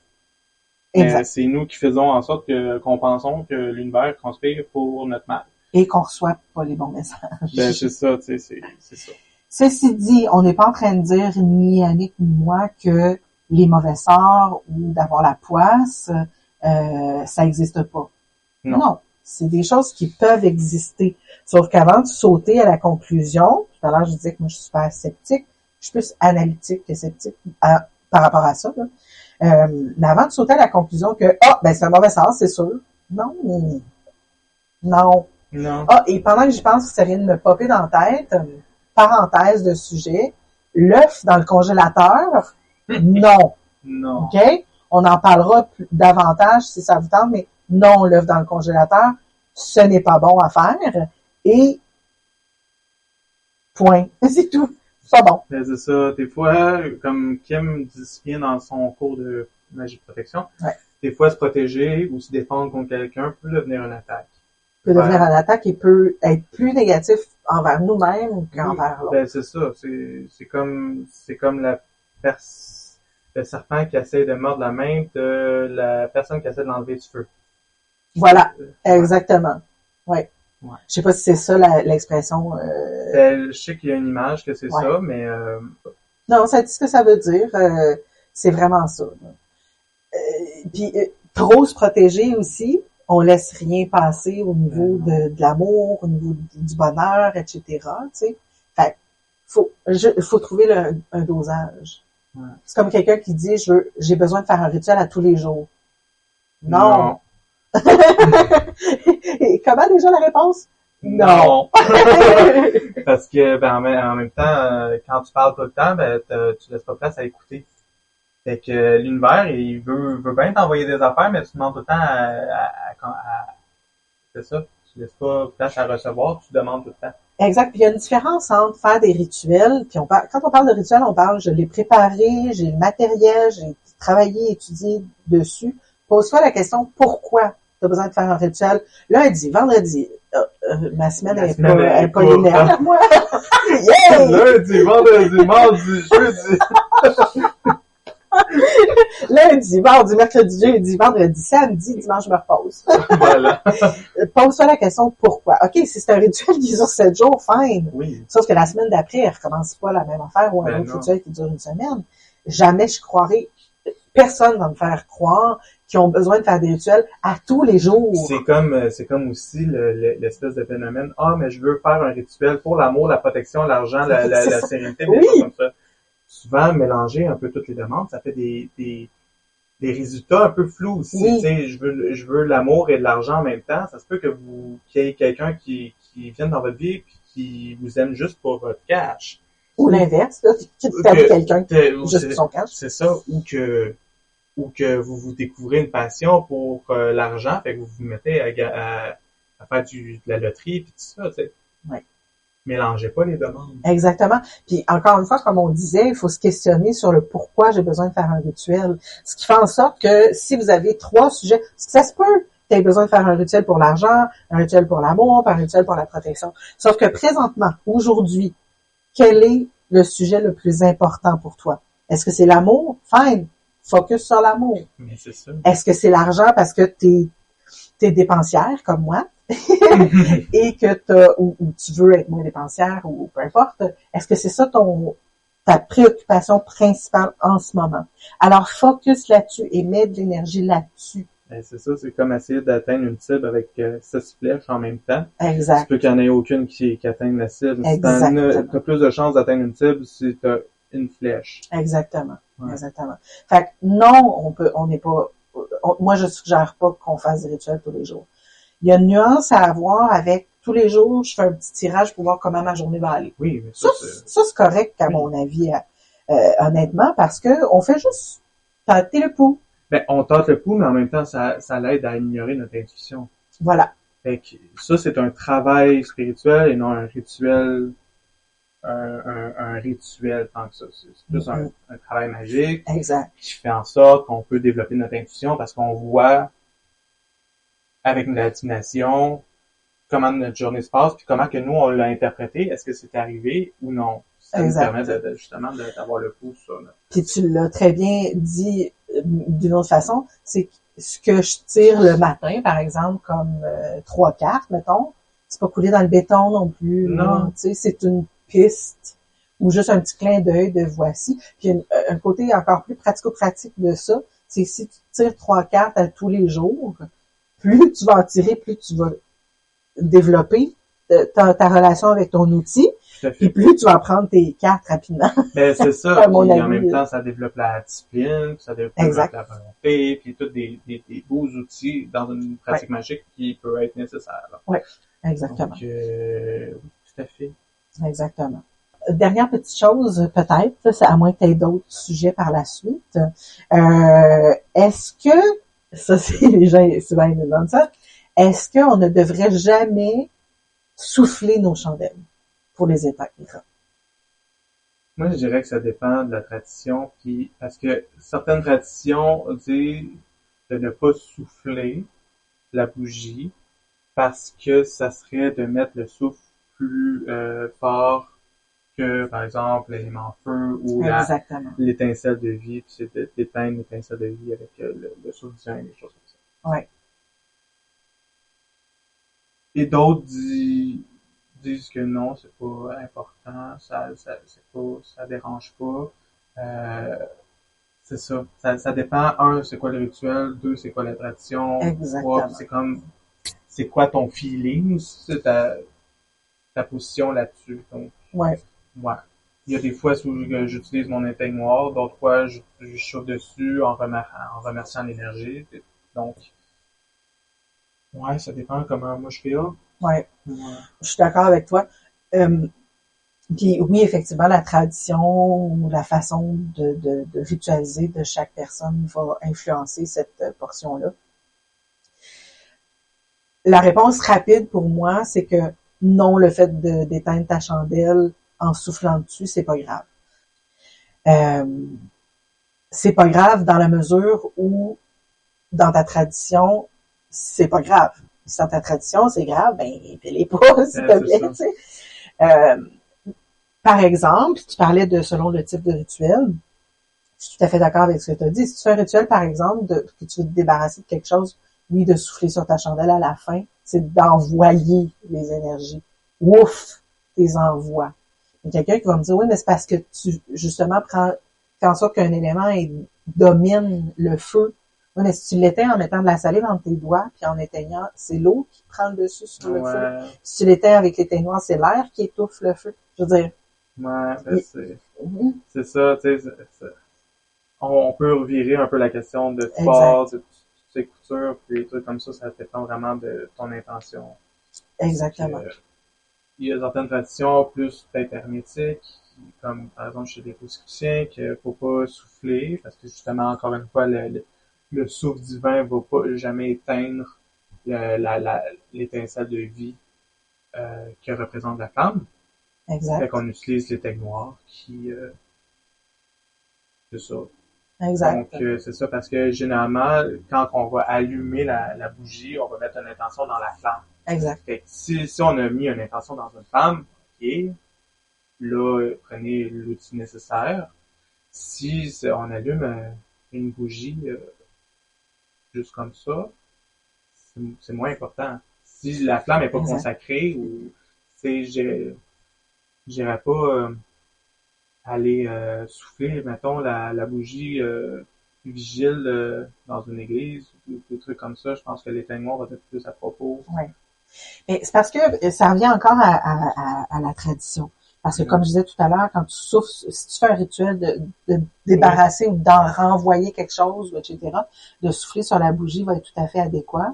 C'est nous qui faisons en sorte qu'on pensons que l'univers conspire pour notre mal. Et qu'on reçoit pas les bons messages. Ben, c'est ça, tu sais, c'est ça. Ceci dit, on n'est pas en train de dire, ni Annick ni moi, que les mauvais sorts ou d'avoir la poisse, ça existe pas. Non. C'est des choses qui peuvent exister. Sauf qu'avant de sauter à la conclusion, tout à l'heure je disais que moi je suis super sceptique, je suis plus analytique que sceptique par rapport à ça, là. Mais avant de sauter à la conclusion que c'est un mauvais sort, c'est sûr. Non. Et pendant que j'y pense, ça vient de me popper dans la tête, parenthèse de sujet, l'œuf dans le congélateur, non. OK? On en parlera davantage si ça vous tente, mais non, l'œuf dans le congélateur, ce n'est pas bon à faire. Et point. C'est tout. C'est pas bon. Ben, c'est ça. Des fois, comme Kim dit si bien dans son cours de magie de protection, des fois se protéger ou se défendre contre quelqu'un peut devenir une attaque. Peut devenir une attaque et peut être plus négatif envers nous-mêmes qu'envers l'autre. Ben, c'est ça. C'est comme le serpent qui essaie de mordre la main de la personne qui essaie de l'enlever du feu. Voilà. Exactement. Ouais. Je sais pas si c'est ça l'expression. Je sais qu'il y a une image que c'est ça, mais non, ça dit ce que ça veut dire. C'est vraiment ça. Puis trop se protéger aussi. On laisse rien passer au niveau de l'amour, au niveau du bonheur, etc. Tu sais, fait faut trouver un dosage. Ouais. C'est comme quelqu'un qui dit j'ai besoin de faire un rituel à tous les jours. Non. Et comment déjà la réponse? Non. Parce que en même temps, quand tu parles tout le temps, tu laisses pas place à écouter. Fait que l'univers, il veut bien t'envoyer des affaires, mais tu demandes tout le temps c'est ça. Tu laisses pas place à recevoir, tu demandes tout le temps. Exact. Puis il y a une différence entre faire des rituels, puis quand on parle de rituels, on parle, je l'ai préparé, j'ai le matériel, j'ai travaillé, étudié dessus. Pose-toi la question, pourquoi tu as besoin de faire un rituel lundi, vendredi? Ma semaine est pas linéaire, moi. Yeah! Lundi, vendredi, mardi, jeudi. Lundi, mardi, mercredi, jeudi, vendredi, samedi, dimanche, je me repose. Voilà. Pose-toi la question pourquoi. OK, si c'est un rituel qui dure 7 jours, fine. Oui. Sauf que la semaine d'après, elle recommence pas la même affaire ou un autre rituel qui dure une semaine. Jamais je croirais, personne va me faire croire qu'ils ont besoin de faire des rituels à tous les jours. C'est comme aussi l'espèce de phénomène. Ah, mais je veux faire un rituel pour l'amour, la protection, l'argent, la sérénité, des choses comme ça. Souvent, mélanger un peu toutes les demandes, ça fait des résultats un peu flous aussi. Oui. Tu sais, je veux l'amour et de l'argent en même temps. Ça se peut qu'il y ait quelqu'un qui vienne dans votre vie puis qui vous aime juste pour votre cash. Ou l'inverse, là, qui perd quelqu'un juste pour son cash. C'est ça, ou que vous découvrez une passion pour l'argent, fait que vous vous mettez à faire de la loterie puis tout ça, tu sais. Ouais. Mélangez pas les demandes. Exactement. Puis encore une fois, comme on disait, il faut se questionner sur le pourquoi j'ai besoin de faire un rituel. Ce qui fait en sorte que si vous avez 3 sujets, parce que ça se peut que tu aies besoin de faire un rituel pour l'argent, un rituel pour l'amour, un rituel pour la protection. Sauf que présentement, aujourd'hui, quel est le sujet le plus important pour toi? Est-ce que c'est l'amour? Fine. Focus sur l'amour. Mais c'est ça. Est-ce que c'est l'argent parce que t'es dépensière comme moi? et que ou tu veux être moins dépensière ou peu importe, est-ce que c'est ça ta préoccupation principale en ce moment? Alors focus là-dessus et mets de l'énergie là-dessus. Ben, c'est ça, c'est comme essayer d'atteindre une cible avec 6 flèches en même temps. Exact. Tu peux qu'il n'y en ait aucune qui atteigne la cible. Exactement. Si t'as plus de chances d'atteindre une cible si t'as une flèche. Exactement. Ouais. Exactement. Fait que non, on n'est pas, moi je suggère pas qu'on fasse des rituels tous les jours. Il y a une nuance à avoir avec tous les jours, je fais un petit tirage pour voir comment ma journée va aller. Oui, mais ça c'est correct à mon avis, honnêtement, parce que on fait juste tâter le pouls. Ben, on tâte le pouls, mais en même temps, ça l'aide à ignorer notre intuition. Voilà. Fait que ça, c'est un travail spirituel et non un rituel, un rituel tant que ça. C'est plus un travail magique. Exact. Qui fait en sorte qu'on peut développer notre intuition parce qu'on voit avec la divination comment notre journée se passe puis comment que nous on l'a interprété. Est-ce que c'est arrivé ou non? Ça exact. nous permet justement d'avoir le pouls sur notre... Puis tu l'as très bien dit d'une autre façon, c'est ce que je tire le matin, par exemple, comme 3 cartes, mettons, c'est pas coulé dans le béton non plus. Non. Tu sais, c'est une piste ou juste un petit clin d'œil de voici. Puis un côté encore plus pratico-pratique de ça, c'est que si tu tires 3 cartes à tous les jours, plus tu vas en tirer, plus tu vas développer ta relation avec ton outil. Puis plus tu vas prendre tes cartes rapidement. Ben, c'est ça. Puis en même temps, ça développe la discipline, ça développe la volonté, puis tous des beaux outils dans une pratique magique qui peut être nécessaire. Oui, exactement. Donc, tout à fait. Exactement. Dernière petite chose, peut-être, c'est à moins que tu aies d'autres sujets par la suite. Est-ce que, ça c'est les gens souvent ils me demandent ça, est-ce qu'on ne devrait jamais souffler nos chandelles pour les états gras? Moi, je dirais que ça dépend de la tradition, puis parce que certaines traditions disent de ne pas souffler la bougie parce que ça serait de mettre le souffle plus fort que, par exemple, l'élément feu ou l'étincelle de vie, puis c'est d'éteindre l'étincelle de vie avec le souffle divin et des choses comme ça. Ouais. Et d'autres disent que non, c'est pas important, ça dérange pas. C'est ça. Ça dépend. 1, c'est quoi le rituel. 2, c'est quoi la tradition. Exactement. 3, c'est comme, c'est quoi ton feeling, c'est ta position là-dessus. Donc, ouais. Il y a des fois où j'utilise mon éteignoir, d'autres fois je chauffe dessus en remerciant l'énergie. Donc, ouais, ça dépend comment moi je fais. Ouais. Je suis d'accord avec toi. Puis oui, effectivement, la tradition ou la façon de ritualiser de chaque personne va influencer cette portion-là. la réponse rapide pour moi, c'est que non, le fait d'éteindre ta chandelle en soufflant dessus, c'est pas grave. C'est pas grave dans la mesure où, dans ta tradition, c'est pas grave. Si dans ta tradition, c'est grave, ben, fais-les pas, s'il te plaît, tu sais. Par exemple, tu parlais de selon le type de rituel. Je suis tout à fait d'accord avec ce que tu as dit. Si tu fais un rituel, par exemple, que tu veux te débarrasser de quelque chose, oui, de souffler sur ta chandelle à la fin, c'est d'envoyer les énergies. Ouf! T'es envoies. Il y a quelqu'un qui va me dire, oui, mais c'est parce que tu, justement, fais en sorte qu'un élément domine le feu. Oui, mais si tu l'éteins en mettant de la salive entre tes doigts, puis en éteignant, c'est l'eau qui prend le dessus sur le feu. Si tu l'éteins avec l'éteignoir, c'est l'air qui étouffe le feu. Je veux dire. Ouais, ben c'est ça, tu sais, on peut revirer un peu la question de sport, de tes coutures, puis des trucs comme ça dépend vraiment de ton intention. Exactement. Il y a certaines traditions plus peut-être hermétiques, comme par exemple chez les Rosicruciens, qu'il faut pas souffler, parce que justement, encore une fois, le souffle divin va pas jamais éteindre l'étincelle de vie que représente la flamme. Exact. Fait qu'on utilise l'éteignoir qui c'est ça. Exact. Donc c'est ça, parce que généralement, quand on va allumer la bougie, on va mettre une intention dans la flamme. Exact. Fait que si on a mis une intention dans une flamme, ok, là, prenez l'outil nécessaire. Si on allume une bougie juste comme ça, c'est moins important. Si la flamme est pas consacrée, ou j'irais pas aller souffler, mettons, la bougie vigile dans une église, ou des trucs comme ça. Je pense que l'éteignoir va être plus à propos. Ouais. Mais c'est parce que ça revient encore à la tradition. Parce que comme je disais tout à l'heure, quand tu souffles, si tu fais un rituel de débarrasser ou d'en renvoyer quelque chose, etc., de souffler sur la bougie va être tout à fait adéquat.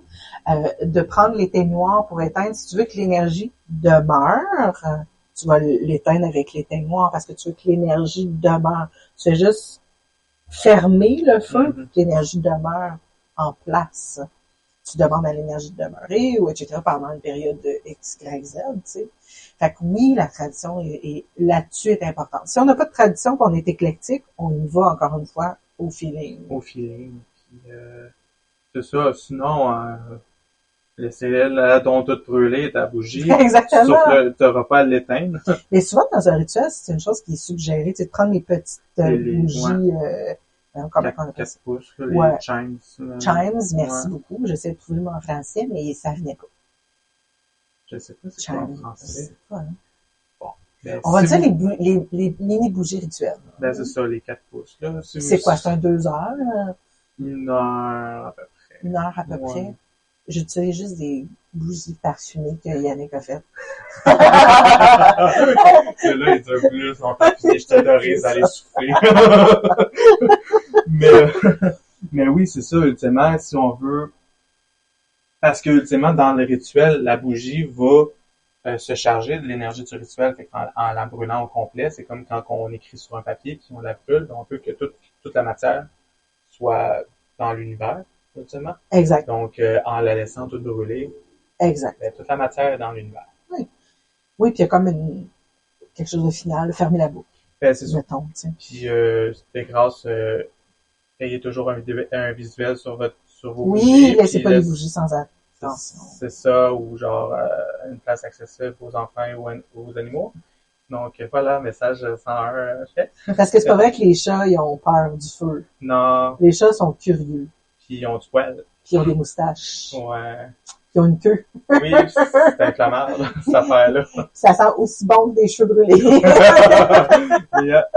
De prendre l'éteignoir pour éteindre, si tu veux que l'énergie demeure, tu vas l'éteindre avec l'éteignoir parce que tu veux que l'énergie demeure. Tu fais juste fermer le feu pour que l'énergie demeure en place. Tu demandes à l'énergie de demeurer, ou etc., pendant une période de X, Y, Z, tu sais. Fait que oui, la tradition est là-dessus est importante. Si on n'a pas de tradition, qu'on est éclectique, on y va, encore une fois, au feeling. Au feeling. Puis, c'est ça. Sinon, laissez-la donc toute brûler, ta bougie. Exactement. Sauf que t'auras pas à l'éteindre. Mais souvent, dans un rituel, c'est une chose qui est suggérée, tu sais, de prendre les petites bougies, comment on appelle ça? 4 pouces, les chimes. Chimes, merci beaucoup. J'essaie de trouver le mot en français, mais ça venait pas. Je sais pas si c'est en français. Pas, hein? Bon. Ben, on va dire les mini bougies rituelles. Ben, c'est ça, les 4 pouces, là. C'est quoi? C'est un 2 heures? 1 heure, à peu près. 1 heure, à peu près. J'utilise juste des bougies parfumées que Yannick a faites. Et là, il dit plus, on t'a je t'adorais aller souffler. mais oui, c'est ça, ultimement, si on veut, parce que, ultimement, dans le rituel, la bougie va se charger de l'énergie du rituel, fait en la brûlant au complet, c'est comme quand on écrit sur un papier, puis on la brûle, on peut que toute la matière soit dans l'univers, ultimement. Exact. Donc, en la laissant toute brûler, exact. Ben, toute la matière est dans l'univers. Oui. Oui, puis il y a comme quelque chose de final, fermer la boucle. Ben, c'est ça. Mettons, tu sais. Puis, c'est grâce, ayez toujours un visuel sur vos bougies. Oui, laissez pas les bougies sans attention. C'est ça, ou genre, une place accessible aux enfants ou aux animaux. Donc, voilà, message 101 fait. Parce que c'est pas vrai que les chats, ils ont peur du feu. Non. Les chats sont curieux. Puis, ils ont du poil. Puis, ils ont des moustaches. Ouais. Puis, ils ont une queue. Oui, c'est inflammable, cette affaire-là. Ça sent aussi bon que des cheveux brûlés. Yeah.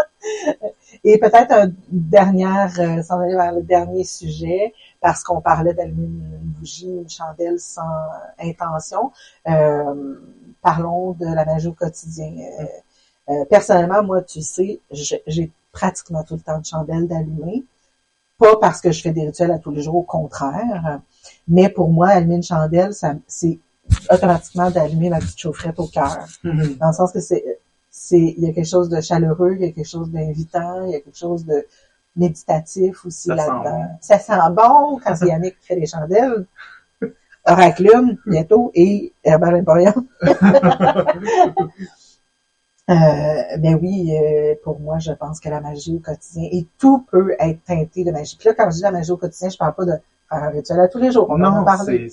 Et peut-être s'en aller vers le dernier sujet, parce qu'on parlait d'allumer une bougie, une chandelle sans intention. Parlons de la magie au quotidien. Personnellement, moi, tu sais, j'ai pratiquement tout le temps de chandelle d'allumer. Pas parce que je fais des rituels à tous les jours, au contraire. Mais pour moi, allumer une chandelle, c'est automatiquement d'allumer ma petite chaufferette au cœur. Mm-hmm. Dans le sens que il y a quelque chose de chaleureux, il y a quelque chose d'invitant, il y a quelque chose de méditatif aussi là-dedans. Ça sent bon quand c'est Yannick qui fait les chandelles. Oraclum, bientôt, et Herbal Emporium. Mais oui, pour moi, je pense que la magie au quotidien, et tout peut être teinté de magie. Puis là, quand je dis la magie au quotidien, je parle pas de faire un rituel à tous les jours, on en a parlé.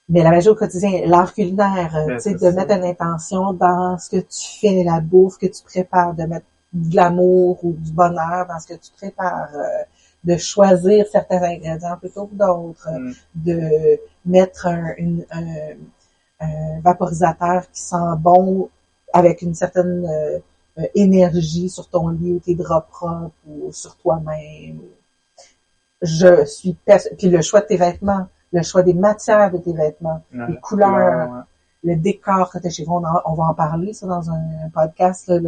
Mais la magie au quotidien, l'art culinaire, tu sais, de mettre une intention dans ce que tu fais, la bouffe que tu prépares, de mettre de l'amour ou du bonheur dans ce que tu prépares, de choisir certains ingrédients plutôt que d'autres, de mettre un vaporisateur qui sent bon avec une certaine énergie sur ton lit ou tes draps propres ou sur toi-même. Puis le choix de tes vêtements, le choix des matières de tes vêtements, les couleurs, le décor que tu as chez vous, on va en parler, ça, dans un podcast, là,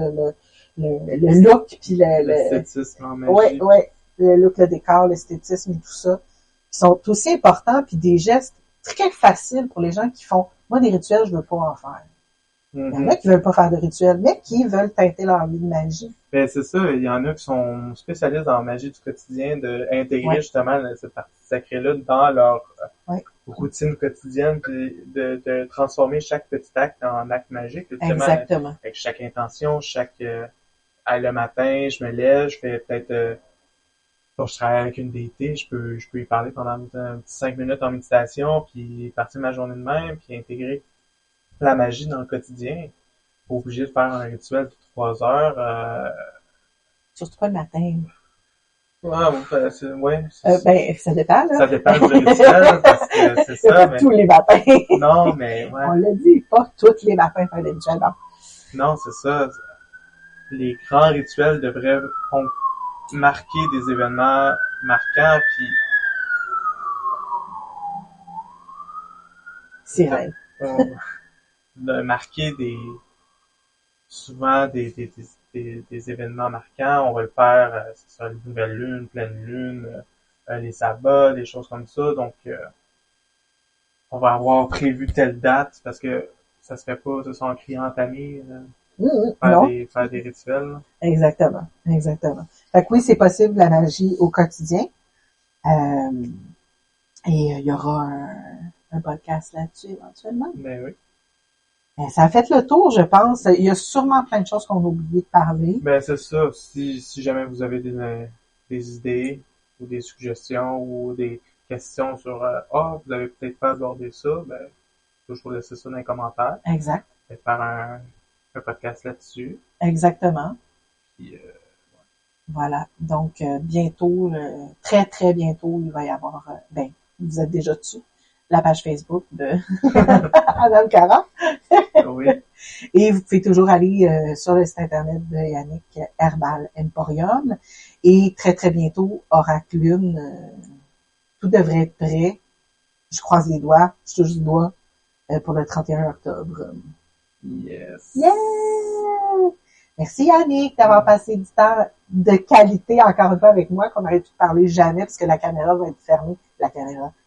le look, puis l'esthétisme en magie. Ouais, le look, le décor, l'esthétisme et tout ça, qui sont aussi importants, puis des gestes très faciles pour les gens qui font, moi, des rituels, je veux pas en faire. Il y en a qui veulent pas faire de rituels, mais qui veulent teinter leur vie de magie. Ben, c'est ça, il y en a qui sont spécialistes en magie du quotidien, d'intégrer justement cette partie sacrée-là dans leur routine quotidienne, puis de transformer chaque petit acte en acte magique. Exactement. Avec chaque intention, le matin, je me lève, je fais peut-être, quand je travaille avec une déité, je peux y parler pendant un petit 5 minutes en méditation, puis partir ma journée de même, puis intégrer la magie dans le quotidien. Pas obligé de faire un rituel de 3 heures. Surtout pas le matin. Ben, ça dépend, là. Ça dépend du rituel, parce que c'est ça. Pas tous les matins. Non, mais ouais. On l'a dit, pas tous les matins faire des rituels, non. Non, c'est ça. Les grands rituels devraient marquer des événements marquants, puis sirène. De marquer souvent des événements marquants. On va le faire, c'est ça, une nouvelle lune, pleine lune, les sabbats, des choses comme ça. Donc, on va avoir prévu telle date parce que ça se fait pas, ce sont en criant en famille, faire des rituels. Exactement. Fait que oui, c'est possible, la magie au quotidien. Et il y aura un podcast là-dessus éventuellement. Ben oui. Ça a fait le tour, je pense. Il y a sûrement plein de choses qu'on a oublié de parler. Ben, c'est ça. Si jamais vous avez des idées ou des suggestions ou des questions sur vous avez peut-être pas abordé ça, ben, toujours laisser ça dans les commentaires. Exact. Et faire un podcast là-dessus. Exactement. Puis, voilà. Donc, bientôt, très, très bientôt, il va y avoir, vous êtes déjà dessus, la page Facebook de Madame Cara. Oui. Et vous pouvez toujours aller sur le site internet de Yannick, Herbal Emporium. Et très, très bientôt, Oraclum. Tout devrait être prêt. Je croise les doigts, je touche les doigts pour le 31 octobre. Yes. Yeah! Merci Yannick d'avoir passé du temps de qualité encore une fois avec moi, qu'on n'arrête plus de parler jamais parce que la caméra va être fermée.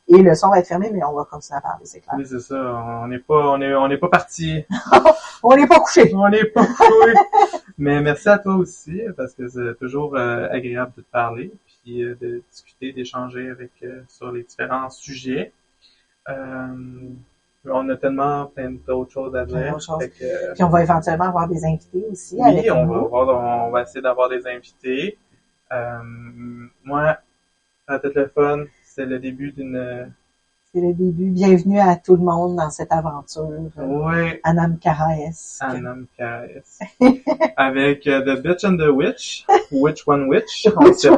Et le son va être fermé, mais on va continuer à parler, c'est clair. Oui, c'est ça. On n'est pas parti. On n'est pas couché. On n'est pas couché. Mais merci à toi aussi, parce que c'est toujours agréable de te parler, puis de discuter, d'échanger sur les différents sujets. On a tellement plein d'autres choses à dire. Puis on va éventuellement avoir des invités aussi. Oui, on va essayer d'avoir des invités. Moi, ça va être le fun. C'est le début C'est le début. Bienvenue à tout le monde dans cette aventure. Oui. Anam Karaesque. Anam Karaesque. Avec The Bitch and the Witch. Which one witch? On ne sait pas.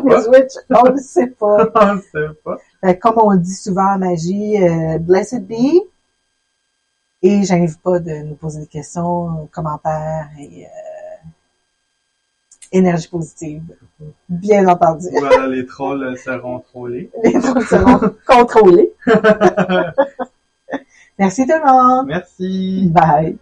On ne sait pas. On ne sait pas. Comme on dit souvent en magie, blessed be. Et j'invite pas de nous poser des questions, commentaires et énergie positive. Bien entendu. Voilà, les trolls seront trollés. Les trolls seront contrôlés. Merci tout le monde. Merci. Bye.